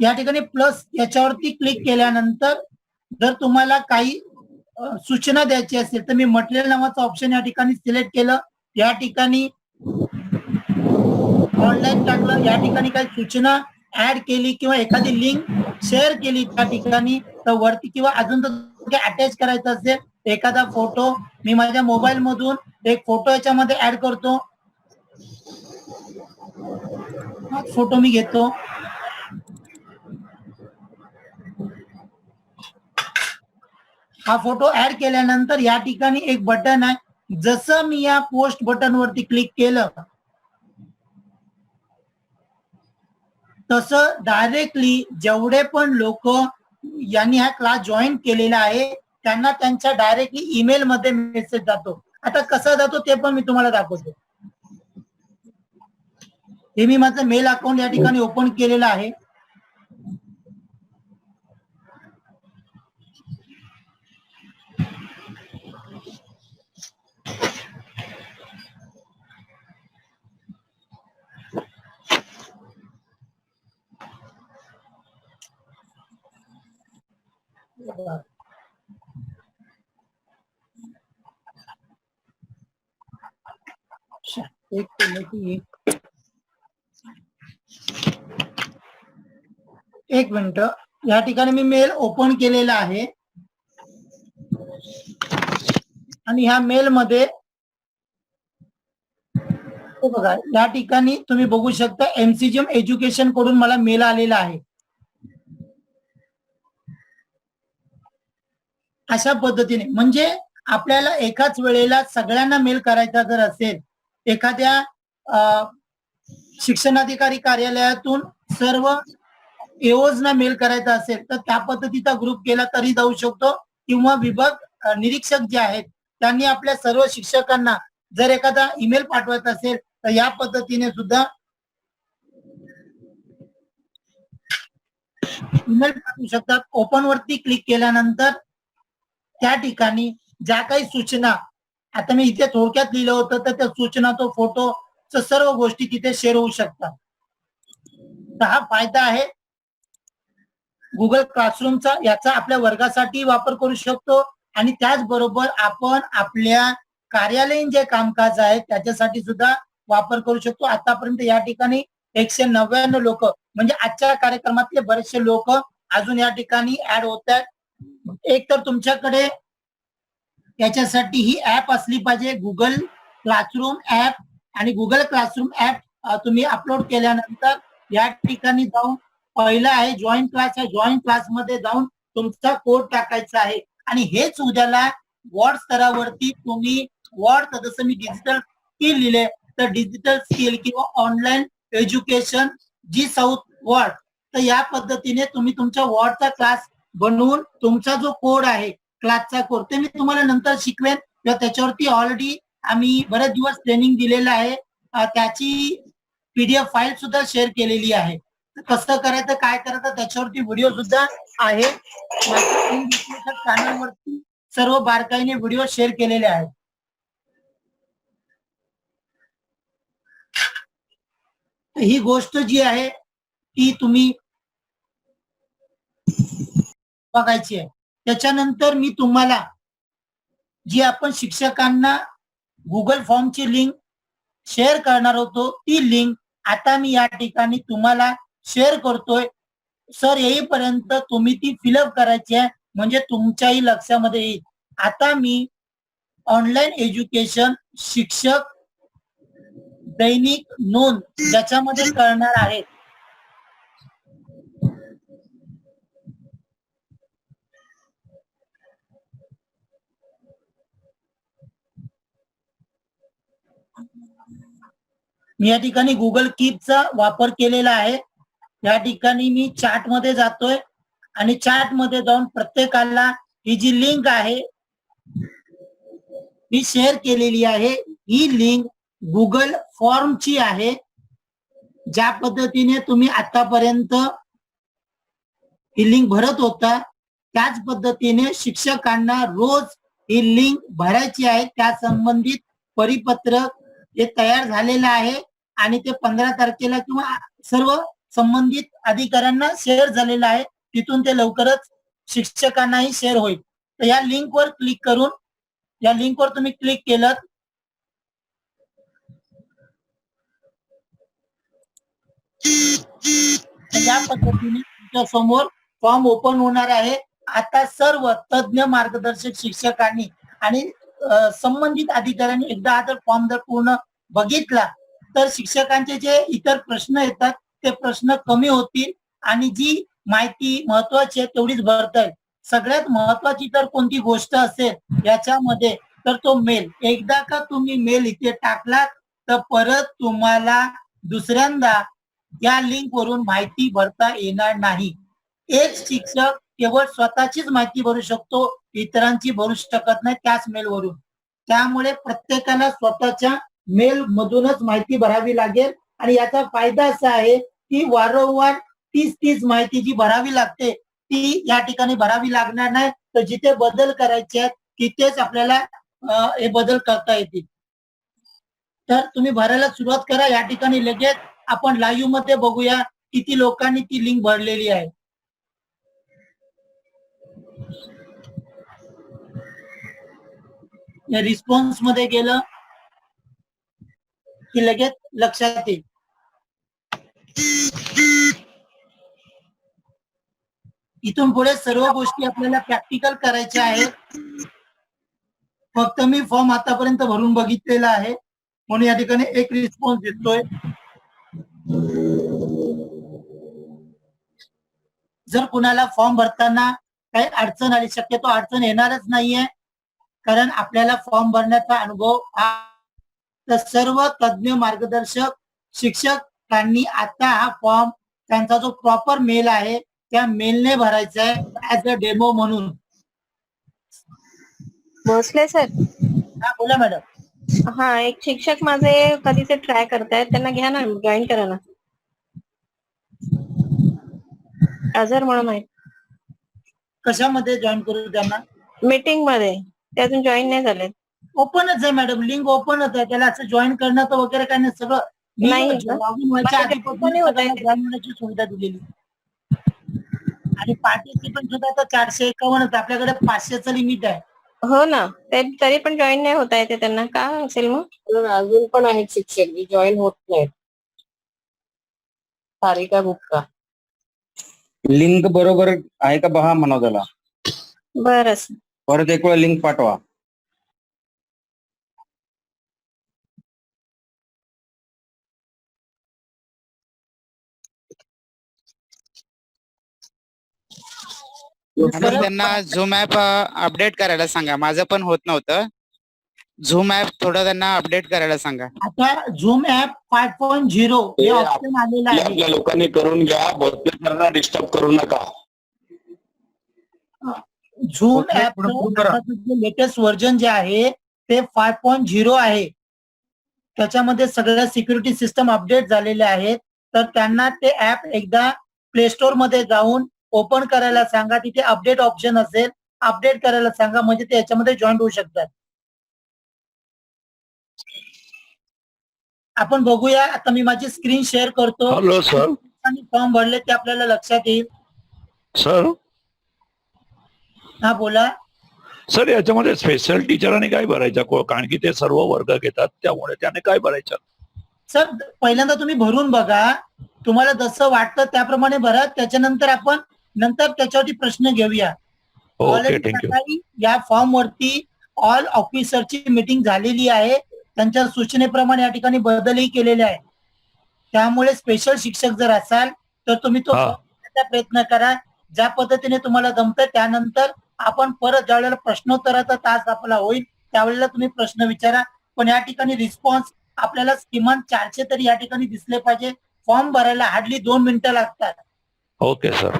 या ठिकाणी प्लस याच्यावरती क्लिक केल्यानंतर जर तुम्हाला काही सूचना द्यायची असेल तर मी मटेरियल नावाचं ऑप्शन या ठिकाणी सिलेक्ट केलं. या ठिकाणी ऑनलाईन टाकलं. या ठिकाणी काही सूचना ऍड केली किंवा एखादी लिंक शेअर केली त्या ठिकाणी, तर वरती किंवा अजून तर अटॅच करायचं असेल एखादा फोटो, मी माझ्या मोबाईल मधून एक फोटो याच्यामध्ये ऍड करतो. फोटो मी घेतो. हा फोटो ऍड केल्यानंतर या ठिकाणी एक बटन आहे. जसं मी या पोस्ट बटन वरती क्लिक केलं तसं डायरेक्टली जेवढे पण लोक यांनी हा क्लास जॉईन केलेला आहे त्यांना त्यांच्या डायरेक्टली ईमेल मध्ये मेसेज जातो. आता कसा जातो ते पण मी तुम्हाला दाखवतो. हे मी माझं मेल अकाउंट या ठिकाणी ओपन केलेलं आहे. एक मिनिट. या ठिकाणी मी मेल ओपन केलेला आहे आणि ह्या मेल मध्ये बघा या ठिकाणी तुम्ही बघू शकता MCGM एज्युकेशन कडून मला मेल आलेला आहे. अशा पद्धतीने म्हणजे आपल्याला एकाच वेळेला सगळ्यांना मेल करायचा जर असेल, एखाद्या शिक्षणाधिकारी कार्यालयातून सर्व एओजना मेल करायचा असेल तर त्या पद्धतीचा ग्रुप केला तरी जाऊ शकतो, किंवा विभाग निरीक्षक जे आहेत त्यांनी आपल्या सर्व शिक्षकांना जर एखादा ईमेल पाठवायचा असेल तर या पद्धतीने सुद्धा ईमेल पाठवू शकतात. ओपन वरती क्लिक केल्यानंतर त्या ठिकाणी ज्या काही सूचना, आता मी इथे थोडक्यात लिहिलं होतं तर त्या सूचना, तो फोटो, सर्व गोष्टी तिथे शेअर होऊ शकतात. तर हा फायदा आहे गुगल क्लासरूमचा. याचा आपल्या वर्गासाठी वापर करू शकतो आणि त्याचबरोबर आपण आपल्या कार्यालयीन जे कामकाज आहे त्याच्यासाठी सुद्धा वापर करू शकतो. आतापर्यंत या ठिकाणी 199 लोक म्हणजे आजच्या कार्यक्रमातले बरेचसे लोक अजून या ठिकाणी ऍड होत आहेत. एक तर तुमच्याकडे याच्यासाठी ही ऍप असली पाहिजे, गुगल क्लासरूम ऍप. आणि गुगल क्लासरूम ऍप तुम्ही अपलोड केल्यानंतर या ठिकाणी जाऊन पहिला आहे जॉईन क्लास आहे, जॉईन क्लास मध्ये जाऊन तुमचा कोड टाकायचा आहे. आणि हेच उद्याला वॉर्ड स्तरावरती तुम्ही वॉर्ड, जसं मी डिजिटल स्किल लिहिले तर डिजिटल स्किल किंवा ऑनलाईन एज्युकेशन जी साऊथ वॉर्ड, तर या पद्धतीने तुम्ही तुमच्या वॉर्डचा क्लास बनवून तुमचा जो कोड आहे क्लासचा कोड ते मी तुम्हाला नंतर शिकवेन किंवा त्याच्यावरती ऑलरेडी आम्ही बरेच दिवस ट्रेनिंग दिलेलं आहे. त्याची PDF फाईल सुद्धा शेअर केलेली आहे. कसं करायचं काय करायचं त्याच्यावरती व्हिडिओ सुद्धा आहे. चॅनलवरती सर्व बारकाईने व्हिडिओ शेअर केलेले आहेत. ही गोष्ट जी आहे ती तुम्ही बघायची आहे. त्याच्यानंतर मी तुम्हाला जी आपण शिक्षकांना गुगल फॉर्मची लिंक शेअर करणार होतो ती लिंक आता मी या ठिकाणी तुम्हाला शेअर करतोय. सर येईपर्यंत तुम्ही ती फिलअप करायची आहे म्हणजे तुमच्याही लक्षामध्ये येईल. आता मी ऑनलाईन एज्युकेशन शिक्षक दैनिक नोंद ज्याच्यामध्ये करणार आहे. मी या ठिकाणी गुगल कीपचा वापर केलेला आहे. या ठिकाणी मी चॅट मध्ये जातोय आणि चॅट मध्ये जाऊन प्रत्येकाला ही जी लिंक आहे ही शेअर केलेली आहे. ही लिंक गुगल फॉर्मची आहे. ज्या पद्धतीने तुम्ही आतापर्यंत ही लिंक भरत होता त्याच पद्धतीने शिक्षकांना रोज ही लिंक भरायची आहे. त्या संबंधित परिपत्रक हे तयार झालेलं आहे आणि ते 15 तारखेला किंवा सर्व संबंधित अधिकाऱ्यांना शेअर झालेलं आहे. तिथून ते लवकरच शिक्षकांनाही शेअर होईल. तर या लिंकवर क्लिक करून या लिंकवर तुम्ही क्लिक केलं या पद्धतीने तुमच्या समोर फॉर्म ओपन होणार आहे. आता सर्व तज्ञ मार्गदर्शक शिक्षकांनी आणि संबंधित अधिकाऱ्यांनी एकदा हा जर फॉर्म जर पूर्ण बघितला तर शिक्षकांचे जे इतर प्रश्न येतात ते प्रश्न कमी होतील आणि जी माहिती महत्वाची आहे तेवढीच भरता येईल. सगळ्यात महत्वाची तर कोणती गोष्ट असेल याच्यामध्ये तर तो मेल. एकदा का तुम्ही मेल इथे टाकलात तर परत तुम्हाला दुसऱ्यांदा या लिंक वरून माहिती भरता येणार नाही. एक शिक्षक केवळ स्वतःचीच माहिती भरू शकतो, इतरांची भरू शकत नाही त्याच मेलवरून. त्यामुळे प्रत्येकाला स्वतःच्या मेल मधूनच माहिती भरावी लागेल. आणि याचा फायदा असा आहे की वारंवार तीच माहिती जी भरावी लागते ती या ठिकाणी भरावी लागणार नाही. तर जिथे बदल करायचे आहेत तिथेच आपल्याला हे बदल करता येतील. तर तुम्ही भरायला सुरुवात करा. या ठिकाणी लगेच आपण लाईव्ह मध्ये बघूया किती लोकांनी ती लिंक भरलेली आहे. रिस्पॉन्स मध्ये गेलं की लगेच लक्षात येईल. इथून पुढे सर्व गोष्टी आपल्याला प्रॅक्टिकल करायच्या आहेत. फक्त मी फॉर्म आतापर्यंत भरून बघितलेला आहे म्हणून या ठिकाणी एक रिस्पॉन्स दिसतोय. जर कुणाला फॉर्म भरताना काही अडचण आली, शक्यतो अडचण येणारच नाहीये कारण आपल्याला फॉर्म भरण्याचा अनुभव तर सर्व तज्ञ मार्गदर्शक शिक्षकांनी आता हा फॉर्म त्यांचा जो प्रॉपर मेल आहे त्या मेलने भरायचा आहे ऍज अ डेमो म्हणून. भोसले सर. हा बोला मॅडम. हा, एक शिक्षक माझे कधीचे ट्राय करतायत, त्यांना घ्या ना, जॉईन करा ना. अजर म्हणून आहे. कशामध्ये जॉईन करू त्यांना? मीटिंग मध्ये. ते अजून जॉईन नाही झाले. ओपनच आहे मॅडम, लिंक ओपनच आहे. त्याला असं जॉईन करण्याचं वगैरे काही नाही. सगळं लॉगिन व्हायच्या आधीपासून जॉईन होण्याची सुविधा दिलेली. आणि पार्टिसिपंट सुद्धा आता 451 आपल्याकडे 500चं लिमिट आहे. हो ना, ते तरी पण जॉईन नाही होता येते त्यांना, का असेल मग? तर अजून पण आहेत शिक्षक जे जॉईन होत नाहीत. सारिका गुप्ता. लिंक बरोबर आहे का पहा म्हणा त्याला. बरं. परत एक वेळा लिंक पाठवा. परत त्यांना झूम ऍप अपडेट करायला सांगा. माझं पण होत नव्हतं. झूम ऍप थोडं त्यांना अपडेट करायला सांगा. आता झूम ऍप 5.0 हे ऑप्शन आलेलं आहे. आपल्या लोकांनी करून घ्या. बहुतेकांना डिस्टर्ब करू नका. झूम ऍप लेटेस्ट व्हर्जन जे आहे ते 5.0 आहे. त्याच्यामध्ये सगळ्या सिक्युरिटी सिस्टम अपडेट झालेले आहेत. तर त्यांना ते ऍप एकदा प्ले स्टोर मध्ये जाऊन ओपन करायला सांगा. तिथे अपडेट ऑप्शन असेल, अपडेट करायला सांगा, म्हणजे ते याच्यामध्ये जॉईन होऊ शकतात. आपण बघूया. आता मी माझी स्क्रीन शेअर करतो. Hello sir. फॉर्म भरले ते आपल्याला लक्षात येईल. सर हा बोला. सर याच्यामध्ये स्पेशल टीचरांनी काय भरायचं, कारण की ते सर्व वर्ग घेतात, त्यामुळे त्याने काय भरायचं? सर पहिल्यांदा तुम्ही भरून बघा. तुम्हाला जसं वाटतं त्याप्रमाणे भरा. त्याच्यानंतर आपण नंतर त्याच्यावरती प्रश्न घेऊया. Okay, thank you. सकाळी या फॉर्म वरती ऑल ऑफिसरची मीटिंग झालेली आहे. त्यांच्या सूचनेप्रमाणे या ठिकाणी बदलही केलेले आहे. त्यामुळे स्पेशल शिक्षक जर असाल तर तुम्ही तो करण्याचा प्रयत्न करा. ज्या पद्धतीने तुम्हाला जमतं. त्यानंतर आपण परत ज्यावेळेला प्रश्नोत्तराचा तास आपला होईल त्यावेळेला तुम्ही प्रश्न विचारा. पण या ठिकाणी रिस्पॉन्स आपल्याला किमान 400 तरी या ठिकाणी दिसले पाहिजे. फॉर्म भरायला हार्डली 2 मिनिटं लागतात. Okay sir.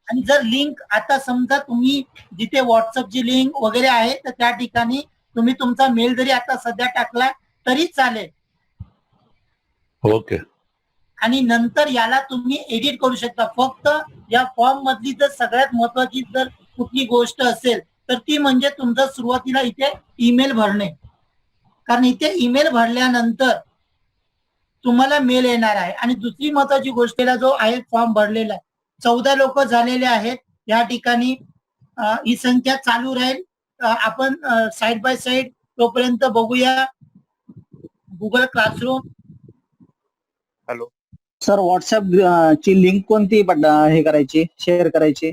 आणि जर लिंक आता समजा तुम्ही जिथे व्हॉट्सअपची लिंक वगैरे आहे तर त्या ठिकाणी तुम्ही तुमचा मेल जरी आता सध्या टाकला तरी चालेल. ओके. आणि नंतर याला तुम्ही एडिट करू शकता. फक्त या फॉर्म मधली जर सगळ्यात महत्वाची जर कुठली गोष्ट असेल तर ती म्हणजे तुमचं सुरुवातीला इथे ईमेल भरणे. कारण इथे ईमेल भरल्यानंतर तुम्हाला मेल येणार आहे. आणि दुसरी महत्वाची गोष्टीला जो आहे फॉर्म भरलेला आहे 14 लोक झालेले आहेत या ठिकाणी. ही संख्या चालू राहील. आपण साइड बाय साइड तोपर्यंत बघूया. Google classroom. Hello sir WhatsApp ची लिंक कोणती हे करायची, शेअर करायची?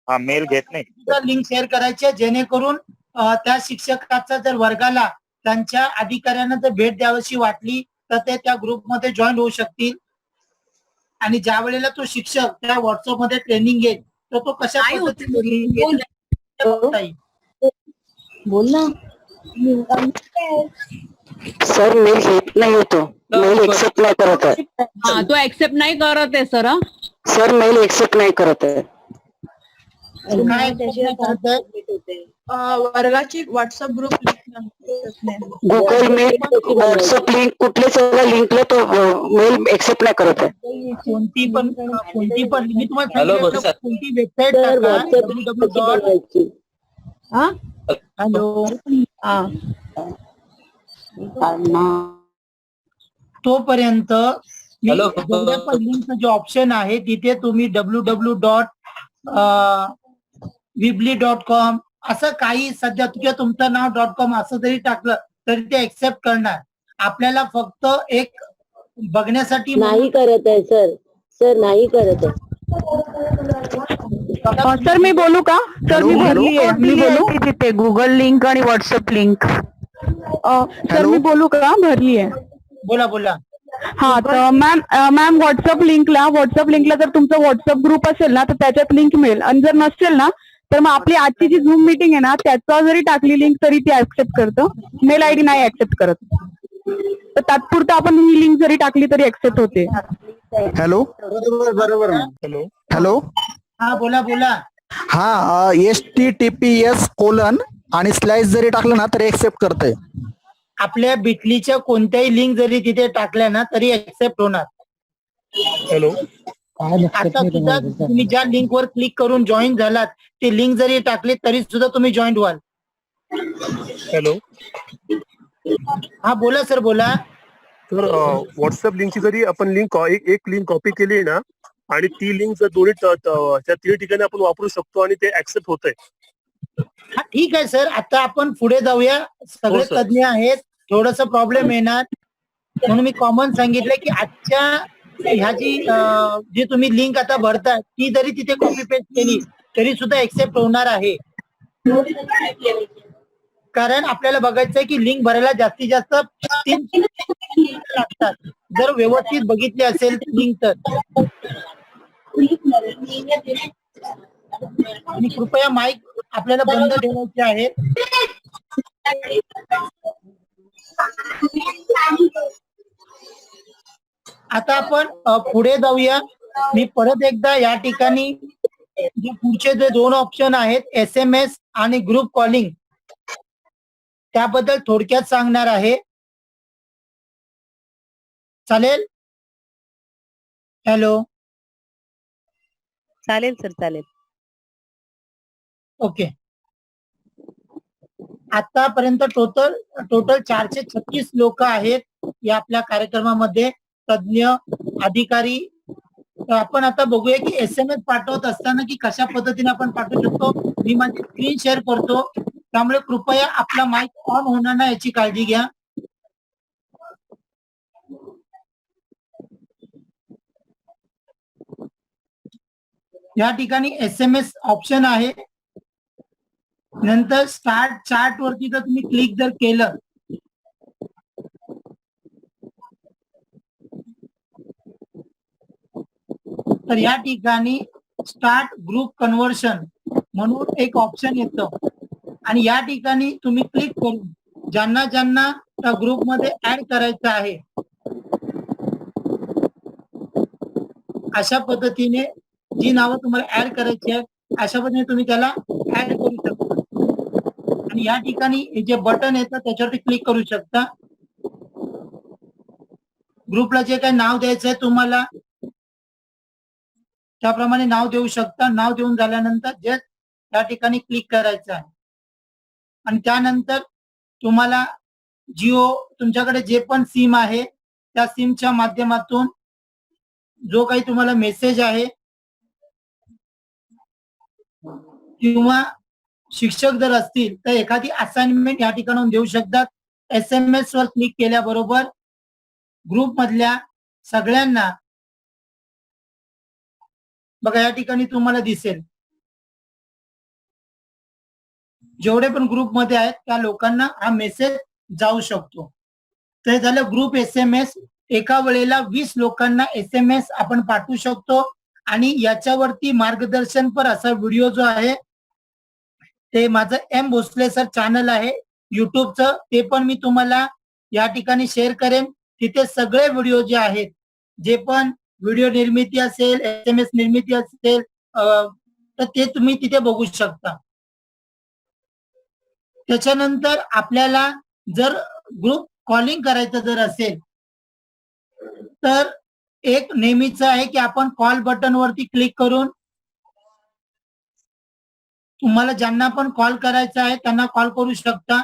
हा मेल घेत नाही. लिंक शेअर करायची जेणेकरून त्या शिक्षकाचा जर वर्गाला त्यांच्या अधिकाऱ्यांना जर भेट द्यावीशी वाटली तर ते त्या ग्रुपमध्ये जॉईन होऊ शकतील. आणि ज्या वेळेला तो शिक्षक त्या व्हॉट्सअप मध्ये ट्रेनिंग घेईल तर तो कशा पद्धतीने बोल ना. सर मेल घेत नाही होतो. मेल एक्सेप्ट नाही करत आहे. तो ऍक्सेप्ट नाही करत आहे सर. सर मेल एक्सेप्ट नाही करत आहे. वर्गाची WhatsApp group Google Meet, WhatsApp link, कुठल्याच लिंकला तो मेल एक्सेप्ट नाही करत आहे. कोणती पण मी तुम्हाला कोणती वेबसाईट हॅलो तोपर्यंत लिंक जो ऑप्शन आहे तिथे तुम्ही www.weebly.com असं काही सध्या किंवा तुमचं नाव .com असं जरी टाकलं तरी ते एक्सेप्ट करणार. आपल्याला फक्त एक बघण्यासाठी नाही करत आहे सर. सर नाही करत आहे. सर मी बोलू का? सर मी भरली आहे. मी बोलू तिथे गुगल लिंक आणि व्हॉट्सअप लिंक. सर मी बोलू का? भरली आहे. बोला बोला. हा तर मॅम व्हॉट्सअप लिंकला जर तुमचा व्हॉट्सअप ग्रुप असेल ना तर त्याच्यात लिंक मिळेल. आणि जर नसेल ना तर मग आपली आजची जी झूम मीटिंग आहे ना त्याचा जरी टाकली लिंक तरी ती ऍक्सेप्ट करतं. मेल आयडी नाही ऍक्सेप्ट करत. तर तात्पुरतं आपण ही लिंक जरी टाकली तरी ऍक्सेप्ट होते. हॅलो बरोबर. Hello hello. हा बोला बोला. हा HTTPS: आणि स्लॅश जरी टाकलं ना तरी एक्सेप्ट करते. आपल्या बिटलीच्या कोणत्याही लिंक जरी तिथे टाकल्या ना तरी एक्सेप्ट होणार. हॅलो. आता सुद्धा तुम्ही ज्या लिंक वर क्लिक करून जॉईन झालात ती लिंक जरी टाकली तरी सुद्धा तुम्ही जॉईन व्हाल. हॅलो. हा बोला सर बोला. तर व्हॉट्सअप लिंकची जरी आपण एक लिंक कॉपी केली ना आणि ती लिंक जर त्या 3 ठिकाणी आपण वापरू शकतो आणि ते ऍक्सेप्ट होत आहे. हा ठीक आहे सर, आता आपण पुढे जाऊया. सगळे सर. तज्ञ आहेत, थोडस प्रॉब्लेम येणार म्हणून मी कॉमन सांगितलं की आजच्या ह्या जी तुम्ही लिंक आता भरता ती जरी तिथे कॉपी पेस्ट केली तरी सुद्धा एक्सेप्ट होणार आहे. कारण आपल्याला बघायचंय की लिंक भरायला जास्तीत जास्त 3 लागतात. जर व्यवस्थित बघितली असेल लिंक तर. आणि कृपया माईक आपल्याला बंद ठेवायचे आहे. आता आपण पुढे जाऊया. मी परत एकदा या ठिकाणी जे पुढचे जे 2 ऑप्शन आहेत SMS आणि ग्रुप कॉलिंग त्याबद्दल थोडक्यात सांगणार आहे. चालेल? हॅलो. चालेल सर, चालेल. ओके. आतापर्यंत टोटल 436 लोक आहेत या आपल्या कार्यक्रमामध्ये, तज्ञ अधिकारी. तर आपण आता बघूया की SMS पाठवत असताना की कशा पद्धतीने आपण पाठवू शकतो. मी माझी स्क्रीन शेअर करतो, त्यामुळे कृपया आपला माईक ऑन होणार नाही याची काळजी घ्या. या ठिकाणी SMS ऑप्शन आहे. नंतर स्टार्ट चॅट वरती जर तुम्ही क्लिक जर केलं तर या ठिकाणी स्टार्ट ग्रुप कन्व्हर्शन म्हणून एक ऑप्शन येतं आणि या ठिकाणी तुम्ही क्लिक करून ज्यांना ज्यांना त्या ग्रुपमध्ये ऍड करायचं आहे अशा पद्धतीने जी नावं तुम्हाला ऍड करायची आहेत अशा पद्धतीने तुम्ही त्याला ऍड करू शकता. आणि या ठिकाणी जे बटन येतं त्याच्यावरती क्लिक करू शकता. ग्रुपला जे काही नाव द्यायचं आहे तुम्हाला त्याप्रमाणे नाव देऊ शकता. नाव देऊन झाल्यानंतर जस्ट त्या ठिकाणी क्लिक करायचं आहे आणि त्यानंतर तुम्हाला जिओ तुमच्याकडे जे पण सिम आहे त्या सिमच्या माध्यमातून जो काही तुम्हाला मेसेज आहे किंवा शिक्षक जर असतील तर एखादी असाइनमेंट या ठिकाणून देऊ शकतात. SMS वर क्लिक केल्याबरोबर ग्रुप मधल्या सगळ्यांना बघा या ठिकाणी तुम्हाला दिसेल जेवढे पण ग्रुप मध्ये आहेत त्या लोकांना हा मेसेज जाऊ शकतो. तर झालं ग्रुप SMS. एका वेळेला 20 लोकांना SMS आपण पाठवू शकतो आणि याच्यावरती मार्गदर्शनपर असा व्हिडिओ जो आहे ते माझं M भोसले सर चॅनल आहे युट्यूबचं, ते पण मी तुम्हाला या ठिकाणी शेअर करेन. तिथे सगळे व्हिडिओ जे आहेत जे पण व्हिडिओ निर्मिती असेल SMS निर्मिती असेल तर ते तुम्ही तिथे बघू शकता. त्याच्यानंतर आपल्याला जर ग्रुप कॉलिंग करायचं जर असेल तर एक नेहमीच आहे की आपण कॉल बटन वरती क्लिक करून तुम्हाला ज्यांना पण कॉल करायचा आहे त्यांना कॉल करू शकता.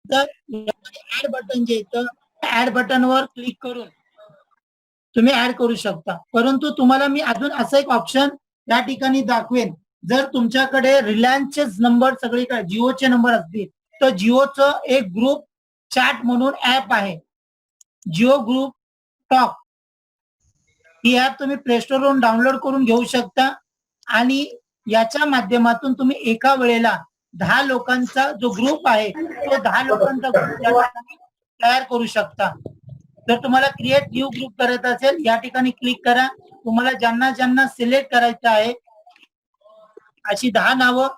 तर ऍड बटन जे येतं ऍड बटनवर क्लिक करून तुम्ही ऍड करू शकता. परंतु तुम्हाला मी अजून असं एक ऑप्शन या ठिकाणी दाखवेन. जर तुमच्याकडे रिलायन्सचे नंबर सगळीकडे जिओचे नंबर असतील तर जिओचं एक ग्रुप चॅट म्हणून ऍप आहे, जिओ ग्रुप टॉक. ही ऍप तुम्ही प्ले स्टोर वरून डाउनलोड करून घेऊ शकता आणि याच्या माध्यमातून तुम्ही एका वेळेला 10 लोकांचा जो ग्रुप आहे तो 10 लोकांचा ग्रुप तयार करू शकता. जर तुम्हाला क्रिएट न्यू ग्रुप करायचा असेल या ठिकाणी क्लिक करा. तुम्हाला ज्यांना ज्यांना सिलेक्ट करायचं आहे अशी 10 नावं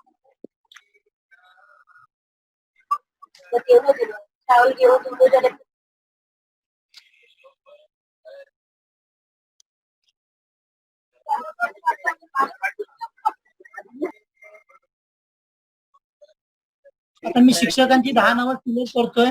आता मी शिक्षकांची 10 नावं सिलेक्ट करतोय.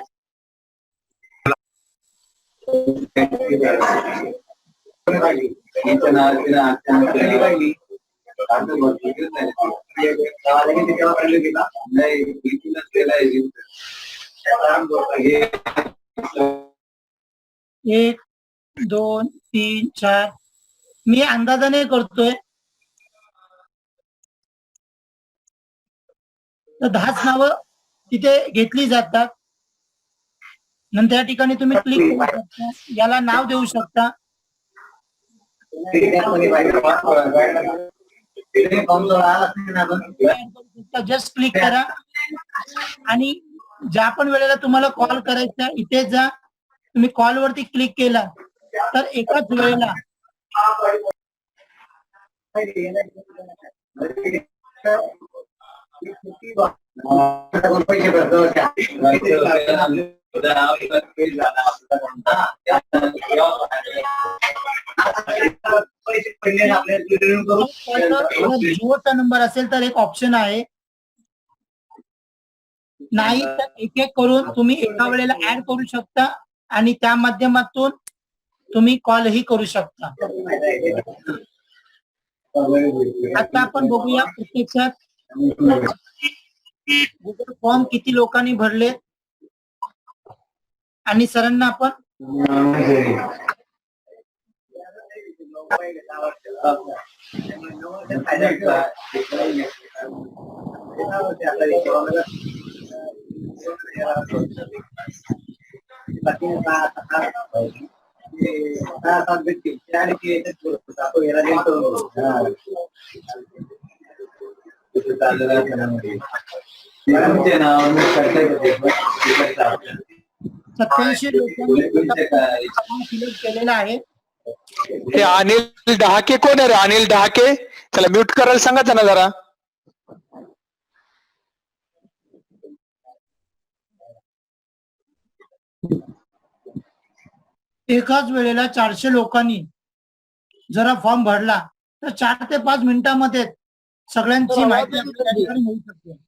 एक 2 3 4 मी अंदाजाने करतोय, तर 10च नावं तिथे घेतली जातात. नंतर या ठिकाणी तुम्ही क्लिक करू शकता, याला नाव देऊ शकता. जस्ट क्लिक करा आणि ज्या पण वेळेला तुम्हाला कॉल करायचा इथे जा, तुम्ही कॉल वरती क्लिक केला तर एकाच वेळेला जिओचा नंबर असेल तर एक ऑप्शन आहे, नाही तर एक एक करून तुम्ही एका वेळेला ऍड करू शकता आणि त्या माध्यमातून तुम्ही कॉलही करू शकता. आता आपण बघूया प्रत्यक्षात गुगल फॉर्म किती लोकांनी भरले आणि सरांना आपण सत्याऐंशी लोकांनी सिलेक्ट केलेला आहे. ते अनिल डहाके कोण आहे रे? अनिल डहाके, त्याला म्यूट करायला सांगा ना जरा. एकाच वेळेला 400 लोकांनी जरा फॉर्म भरला तर 4 ते 5 मिनिटांमध्ये सगळ्यांची माहिती आपल्याला त्या ठिकाणी मिळू शकते.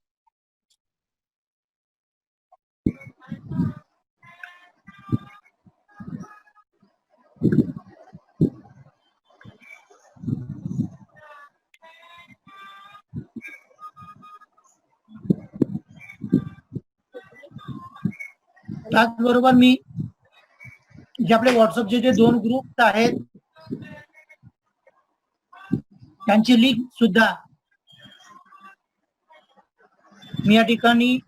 त्याचबरोबर मी जे आपले व्हॉट्सअपचे जे 2 ग्रुप आहेत त्यांची लिंक सुद्धा मी या ठिकाणी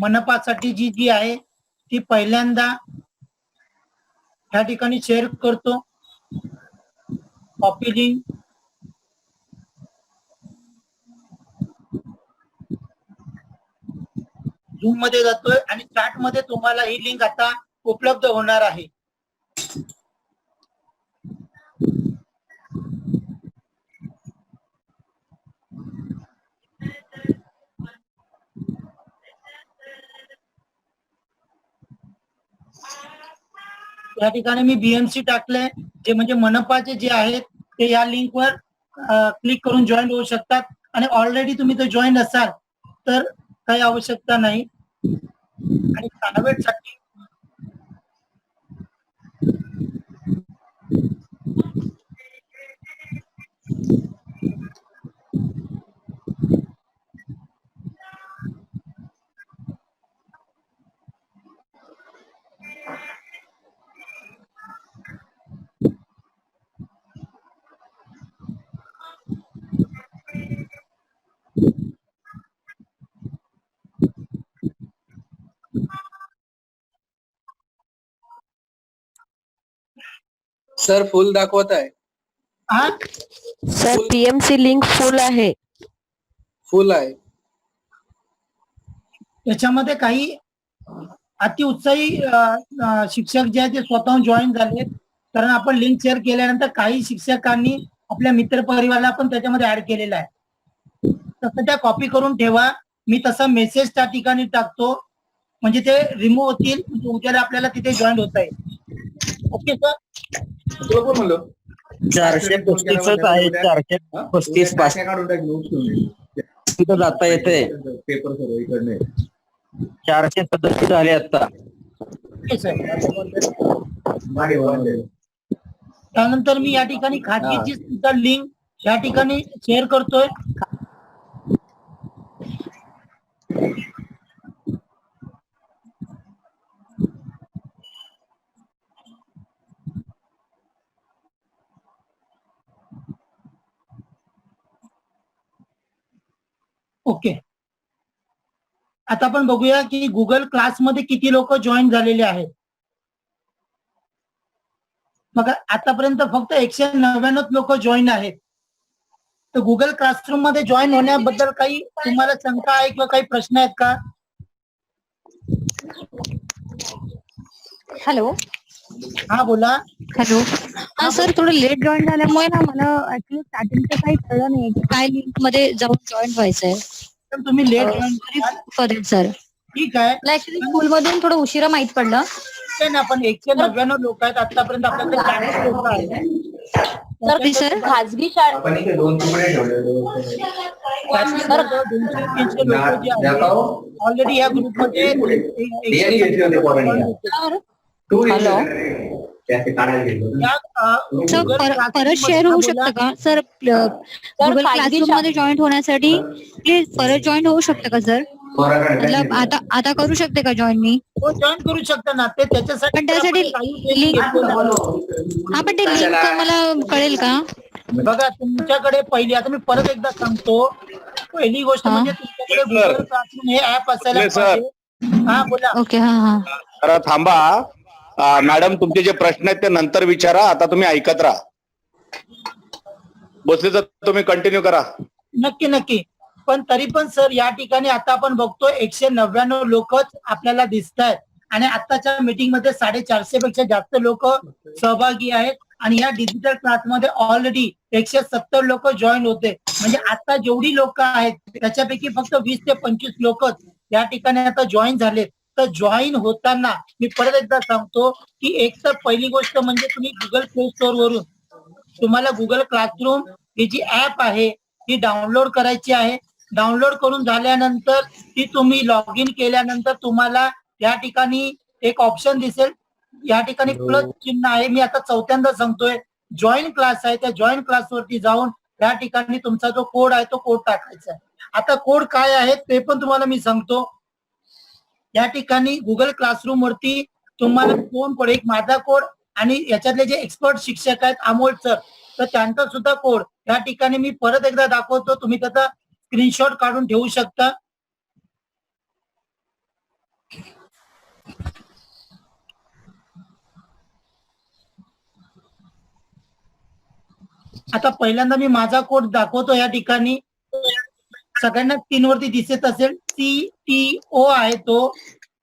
मनपासाठी जी आहे ती पहिल्यांदा या ठिकाणी शेअर करतो. कॉपी लिंक, झूम मध्ये जातोय आणि चॅट मध्ये तुम्हाला ही लिंक आता उपलब्ध होणार आहे. या ठिकाणी मी बीएमसी टाकले, जे म्हणजे मनपाचे जे आहेत ते या लिंकवर क्लिक करून जॉईन होऊ शकतात आणि ऑलरेडी तुम्ही तर जॉईन असाल तर काही आवश्यकता नाही. आणि प्रायव्हेट साठी सर फुल दाखवत आहे. सर पीएमसी लिंक फुल आहे. फुल आहे. याच्यामध्ये काही अतिउत्साही शिक्षक जे आहेत ते स्वतःहून जॉईन झाले, कारण आपण लिंक शेअर केल्यानंतर काही शिक्षकांनी आपल्या मित्र परिवाराला पण त्याच्यामध्ये ऍड केलेला आहे. तसं त्या कॉपी करून ठेवा. मी तसा मेसेज त्या ठिकाणी टाकतो म्हणजे ते रिमूव्ह होतील, म्हणजे उद्याला आपल्याला तिथे जॉईन होता येईल. Okay sir. 435 आहे. 435 तिथं जाता येते. पेपर सर्व इकडने 437 झाले आता. Okay sir. त्यानंतर मी या ठिकाणी खाजगीची सुद्धा लिंक या ठिकाणी शेअर करतोय. ओके. आता आपण बघूया की गुगल क्लासमध्ये किती लोक जॉईन झालेले आहेत. बघा आतापर्यंत फक्त 199 लोक जॉईन आहेत. तर गुगल क्लासरूम मध्ये जॉईन होण्याबद्दल काही तुम्हाला शंका आहे किंवा काही प्रश्न आहेत का? हॅलो. हा बोला. हॅलो. हा सर, थोडं लेट जॉईन झाल्यामुळे ना मला ऍक्च्युली स्टार्टिंगचं काही कळलं नाही की काय लिंक मध्ये जाऊन जॉईन व्हायचंय. तर तुम्ही late join for it sir. ठीक आहे. मला ऍक्च्युली स्कूल मधून थोडं उशिरा माहित पडलं. ठीक आहे ना, पण 199 लोक आहेत आतापर्यंत आपल्याकडे 40 लोक आहेत. तर ती सर खाजगी शाळा आपण इथे 2 तुकडे ठेवले. सर 200-300 लोक जे आहेत ऑलरेडी या ग्रुपमध्ये घेतले होते पोरांनी. हॅलो. सर परत शेअर होऊ शकतं का सर? गुगल क्लासरूम मध्ये जॉईन होण्यासाठी प्लीज परत जॉईन होऊ शकतं का सर? मतलब आता करू शकते का जॉईन मी? हो जॉईन करू शकता ना. ते त्याच्यासाठी पण त्यासाठी लिंक, हा पण ते लिंक मला कळेल का? बघा तुमच्याकडे पहिली, आता मी परत एकदा सांगतो, पहिली गोष्ट म्हणजे तुमच्याकडे गुगल क्लासरूम हे ऍप असायला पाहिजे. हा बोला. ओके. हा. जरा थांबा. मॅडम तुमचे जे प्रश्न आहेत ते नंतर विचारा, आता तुम्ही ऐकत राहा. बसले तर तुम्ही कंटिन्यू करा. नक्की. पण तरी पण सर या ठिकाणी आता आपण बघतो 199 लोकच आपल्याला दिसत आहेत आणि आताच्या मीटिंग मध्ये 450 पेक्षा जास्त लोक सहभागी आहेत आणि या डिजिटल क्लासमध्ये ऑलरेडी 170 लोक जॉईन होते. म्हणजे आता जेवढी लोक आहेत त्याच्यापैकी फक्त 20 ते 25 लोकच या ठिकाणी आता जॉईन झालेत. तर जॉईन होताना मी परत एकदा सांगतो की एक तर पहिली गोष्ट म्हणजे तुम्ही गुगल प्ले स्टोअर वरून तुम्हाला गुगल क्लासरूम ही जी ऍप आहे ती डाउनलोड करायची आहे. डाउनलोड करून झाल्यानंतर ती तुम्ही लॉग इन केल्यानंतर तुम्हाला या ठिकाणी एक ऑप्शन दिसेल. या ठिकाणी प्लस चिन्ह आहे. मी आता चौथ्यांदा सांगतोय, जॉईन क्लास आहे. त्या जॉईन क्लासवरती जाऊन या ठिकाणी तुमचा जो कोड आहे तो कोड टाकायचा आहे. आता कोड काय आहे ते पण तुम्हाला मी सांगतो. या ठिकाणी गुगल क्लासरूम वरती तुम्हाला 2 कोड, एक माझा कोड आणि याच्यातले जे एक्सपर्ट शिक्षक आहेत अमोल सर, तर त्यांचा सुद्धा कोड या ठिकाणी मी परत एकदा दाखवतो. तुम्ही त्याचा स्क्रीनशॉट काढून ठेवू शकता. आता पहिल्यांदा मी माझा कोड दाखवतो. या ठिकाणी सगळ्यांना स्क्रीन वरती दिसत असेल. CTO आहे तो,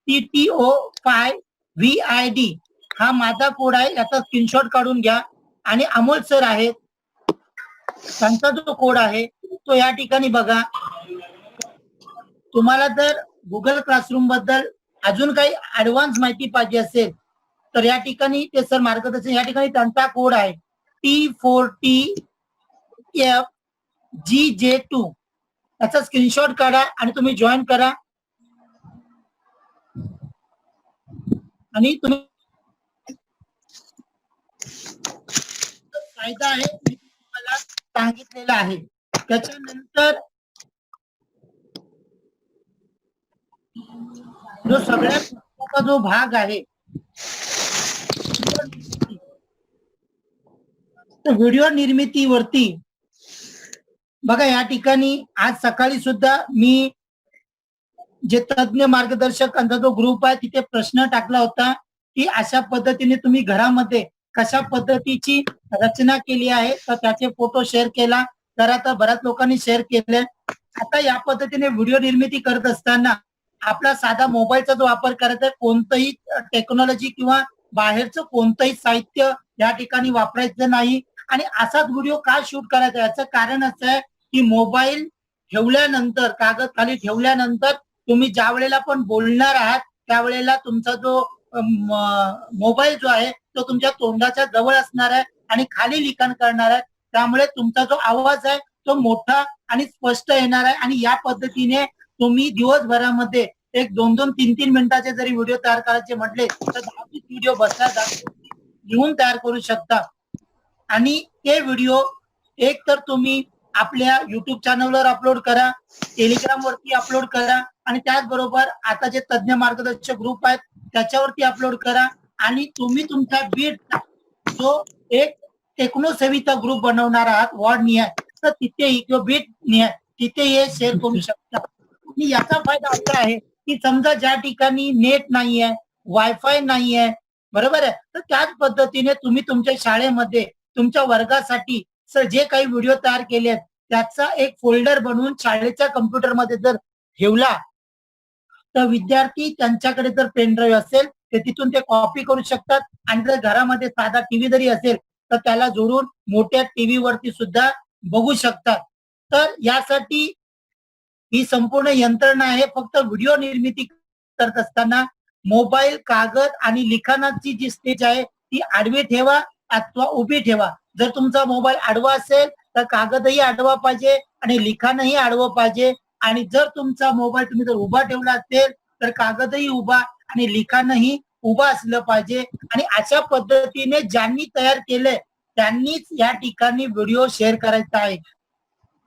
CTO 5VID हा माझा कोड आहे. याचा स्क्रीनशॉट काढून घ्या. आणि अमोल सर आहेत, त्यांचा जो कोड आहे तो या ठिकाणी बघा. तुम्हाला जर गुगल क्लासरूम बद्दल अजून काही ऍडव्हान्स माहिती पाहिजे असेल तर या ठिकाणी ते सर मार्गदर्शन, या ठिकाणी त्यांचा कोड आहे T40FGJ2. त्याचा स्क्रीनशॉट काढा आणि तुम्ही जॉईन करा. आणि तुम्ही फायदा आहे मी तुम्हाला सांगितलेला आहे. त्याच्यानंतर जो सगळ्यात महत्त्वाचा जो भाग आहे व्हिडिओ निर्मितीवरती बघा. या ठिकाणी आज सकाळी सुद्धा मी जे तज्ञ मार्गदर्शकांचा जो ग्रुप आहे तिथे प्रश्न टाकला होता की अशा पद्धतीने तुम्ही घरामध्ये कशा पद्धतीची रचना केली आहे. तर त्याचे फोटो शेअर केला तर आता बऱ्याच लोकांनी शेअर केले. आता या पद्धतीने व्हिडिओ निर्मिती करत असताना आपला साधा मोबाईलचा जो वापर करायचा, कोणतंही टेक्नॉलॉजी किंवा बाहेरचं कोणतंही साहित्य या ठिकाणी वापरायचं नाही. आणि असाच व्हिडिओ का शूट करायचा, याचं कारण असं आहे की मोबाईल ठेवल्यानंतर, कागद खाली ठेवल्यानंतर तुम्ही ज्या वेळेला पण बोलणार आहात त्यावेळेला तुमचा जो मोबाईल जो आहे तो तुमच्या तोंडाच्या जवळ असणार आहे आणि खाली लिखाण करणार आहे. त्यामुळे तुमचा जो आवाज आहे तो मोठा आणि स्पष्ट येणार आहे. आणि या पद्धतीने तुम्ही दिवसभरामध्ये एक 2-2, 3-3 मिनिटाचे जरी व्हिडिओ तयार करायचे म्हटले तर 10-20 व्हिडिओ बसल्या लिहून तयार करू शकता. आणि ते व्हिडिओ एक तर तुम्ही आपल्या युट्यूब चॅनलवर अपलोड करा, टेलिग्राम वरती अपलोड करा आणि त्याचबरोबर आता जे तज्ञ मार्गदर्शक ग्रुप आहेत त्याच्यावरती अपलोड करा. आणि तुम्ही तुमचा बीट जो एक टेक्नोसेवीचा ग्रुप बनवणार आहात वॉर्ड निहाय, तर तिथेही किंवा बीट निहाय तिथे हे शेअर करू शकता. आणि याचा फायदा असा आहे की समजा ज्या ठिकाणी नेट नाहीये, वायफाय नाहीये, बरोबर आहे, तर त्याच पद्धतीने तुम्ही तुमच्या शाळेमध्ये तुमच्या वर्गासाठी जे काही व्हिडिओ तयार केले आहेत त्याचा एक फोल्डर बनवून शाळेच्या कम्प्युटरमध्ये जर ठेवला तर विद्यार्थी त्यांच्याकडे जर पेन ड्राईव्ह असेल तर तिथून ते कॉपी करू शकतात. आणि जर घरामध्ये साधा टीव्ही जरी असेल तर त्याला जोडून मोठ्या टीव्ही वरती सुद्धा बघू शकतात. तर यासाठी ही संपूर्ण यंत्रणा आहे. फक्त व्हिडिओ निर्मिती करत असताना मोबाईल, कागद आणि लिखाणाची जी स्टेज आहे ती आडवी ठेवा अथवा उभी ठेवा. जर तुमचा मोबाईल आडवा असेल तर कागदही आडवा पाहिजे आणि लिखाणही आडवं पाहिजे. आणि जर तुमचा मोबाईल तुम्ही जर उभा ठेवला असेल तर कागदही उभा आणि लिखाणही उभा असलं पाहिजे. आणि अशा पद्धतीने ज्यांनी तयार केलंय त्यांनीच या ठिकाणी व्हिडिओ शेअर करायचा आहे.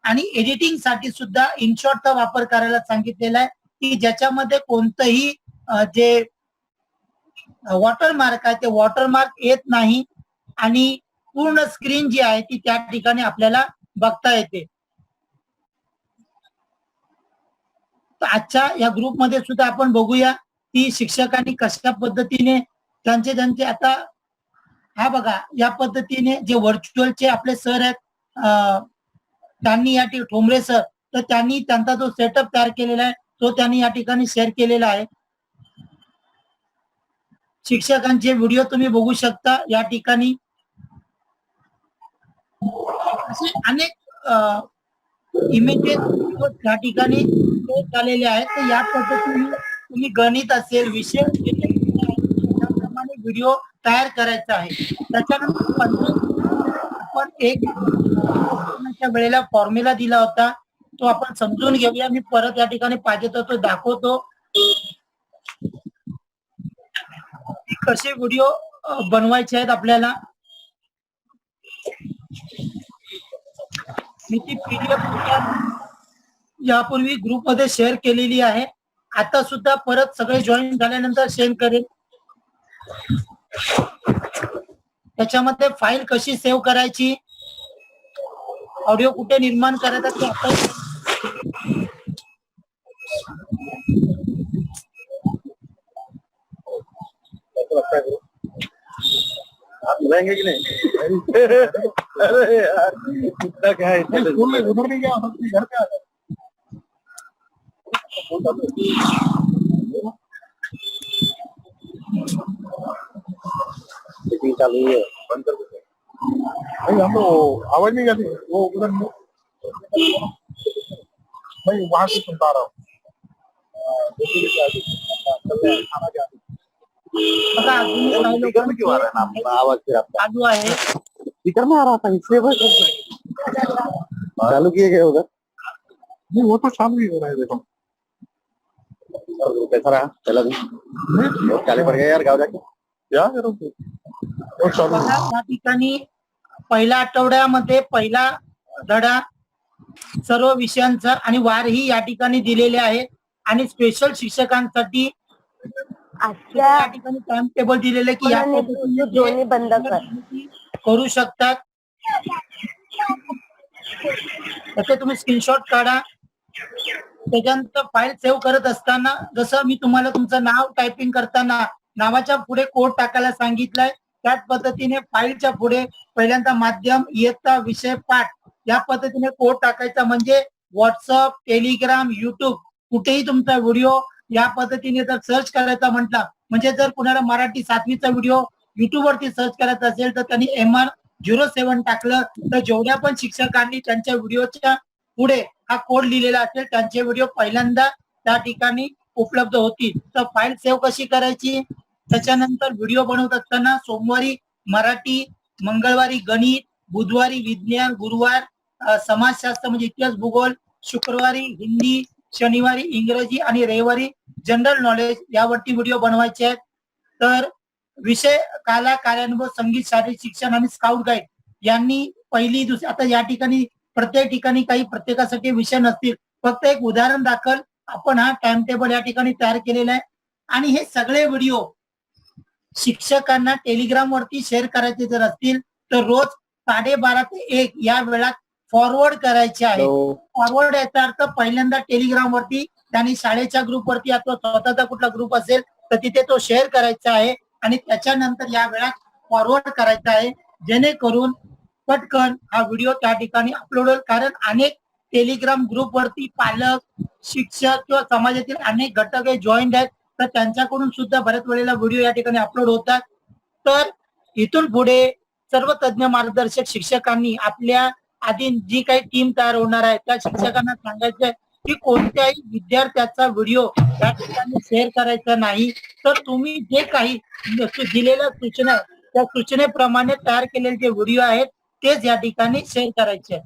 आणि एडिटिंग साठी सुद्धा इनशॉटचा वापर करायला सांगितलेला आहे की ज्याच्यामध्ये कोणतंही जे वॉटरमार्क आहे ते वॉटरमार्क येत नाही आणि पूर्ण स्क्रीन जी आहे ती त्या ठिकाणी आपल्याला बघता येते. तर आजच्या या ग्रुपमध्ये सुद्धा आपण बघूया की शिक्षकांनी कशा पद्धतीने त्यांचे आता हा बघा या पद्धतीने जे व्हर्च्युअलचे आपले सर आहेत त्यांनी या ठिकाणी ठोंबरे सर, तर त्यांनी त्यांचा जो सेटअप तयार केलेला आहे तो त्यांनी या ठिकाणी शेअर केलेला आहे. शिक्षकांचे व्हिडिओ तुम्ही बघू शकता या ठिकाणी. असे अनेक इमेजेस त्या ठिकाणी झालेले आहेत. तर या पद्धतीने तुम्ही गणित असेल, विषय त्याप्रमाणे व्हिडिओ तयार करायचा आहे. त्याच्यानंतर आपण एक वेळेला फॉर्म्युला दिला होता तो आपण समजून घेऊया. मी परत या ठिकाणी पाहिजे तर तो दाखवतो कसे व्हिडिओ बनवायचे आहेत आपल्याला. मी ती पीडीएफ यापूर्वी ग्रुपमध्ये शेअर केलेली आहे. आता सुद्धा परत सगळे जॉईन झाल्यानंतर शेअर करेल. त्याच्यामध्ये फाईल कशी सेव्ह करायची, ऑडिओ कुठे निर्माण करायचा ते आता रहेंगे कि नहीं? अरे यार इतना क्या है, उधर नहीं गया, घर पे आ गया. मीटिंग चालू है, बंद कर दो. भाई हम तो आवाज नहीं आती, वो उधर भाई वहां से सुनता रहा हूँ. आवाज चालू आहे. स्पीकर में आ रहा था इसलिए चालू किए गए उधर. नहीं वो तो चालू ही हो रहा है. देखो कैसा रहा पहला दिन? बहुत काले पड़ गए यार गाँव जाके. क्या करो या ठिकाणी पहिल्या आठवड्यामध्ये पहिला धडा सर्व विषयांचा आणि वारही या ठिकाणी दिलेले आहे. आणि स्पेशल शिक्षकांसाठी या ठिकाणी टाइम टेबल दिलेले की या पद्धतीने बंद करू शकतात. त्याचे तुम्ही स्क्रीनशॉट काढा. त्याच्यानंतर फाईल सेव्ह करत असताना जसं मी तुम्हाला तुमचं नाव टायपिंग करताना नावाच्या पुढे कोड टाकायला सांगितलंय त्याच पद्धतीने फाईलच्या पुढे पहिल्यांदा माध्यम, इयत्ता, विषय, पाठ या पद्धतीने कोड टाकायचा. म्हणजे व्हॉट्सअप, टेलिग्राम, युट्यूब कुठेही तुमचा व्हिडिओ या पद्धतीने जर सर्च करायचा म्हटला, म्हणजे जर कुणाला मराठी 7वीचा व्हिडिओ युट्यूब वरती सर्च करायचा असेल तर त्यांनी MR07 टाकलं तर जेवढ्या पण शिक्षकांनी त्यांच्या व्हिडिओच्या पुढे हा कोड लिहिलेला असेल त्यांचे व्हिडिओ पहिल्यांदा त्या ठिकाणी उपलब्ध होतील. तर फाईल सेव्ह कशी करायची, त्याच्यानंतर व्हिडिओ बनवत असताना सोमवारी मराठी, मंगळवारी गणित, बुधवारी विज्ञान, गुरुवार समाजशास्त्र म्हणजे इतिहास, भूगोल, शुक्रवारी हिंदी, शनिवारी इंग्रजी आणि रविवारी जनरल नॉलेज यावरती व्हिडिओ बनवायचे आहेत. तर विषय कला, कार्यानुभव, संगीत, शारीरिक शिक्षण आणि स्काउट गाईड यांनी पहिली दुसरी, आता या ठिकाणी प्रत्येक ठिकाणी काही प्रत्येकासाठी विषय नसतील, फक्त एक उदाहरण दाखल आपण हा टाइम टेबल या ठिकाणी तयार केलेला आहे. आणि हे सगळे व्हिडिओ शिक्षकांना टेलिग्राम वरती शेअर करायचे जर असतील तर रोज 12:30 ते 1 या वेळात फॉरवर्ड करायचे आहे. फॉरवर्ड याचा अर्थ पहिल्यांदा टेलिग्राम वरती त्यांनी शाळेच्या ग्रुपवरती अथवा स्वतःचा कुठला ग्रुप असेल तर तिथे तो शेअर करायचा आहे आणि त्याच्यानंतर या वेळात फॉरवर्ड करायचा आहे, जेणेकरून पटकन हा व्हिडिओ त्या ठिकाणी अपलोड होईल. कारण अनेक टेलिग्राम ग्रुप वरती पालक, शिक्षक किंवा समाजातील अनेक घटक हे जॉईंट आहेत, तर त्यांच्याकडून सुद्धा बऱ्याच वेळेला व्हिडिओ या ठिकाणी अपलोड होतात. तर इथून पुढे सर्व तज्ञ मार्गदर्शक शिक्षकांनी आपल्या आधी जी काही टीम तयार होणार आहे त्या शिक्षकांना सांगायचं की कोणत्याही विद्यार्थ्याचा व्हिडिओ या ठिकाणी शेअर करायचा नाही. तर तुम्ही जे काही दिलेल्या सूचना त्या सूचनेप्रमाणे तयार केलेले जे व्हिडिओ आहेत तेच या ठिकाणी शेअर करायचे आहेत.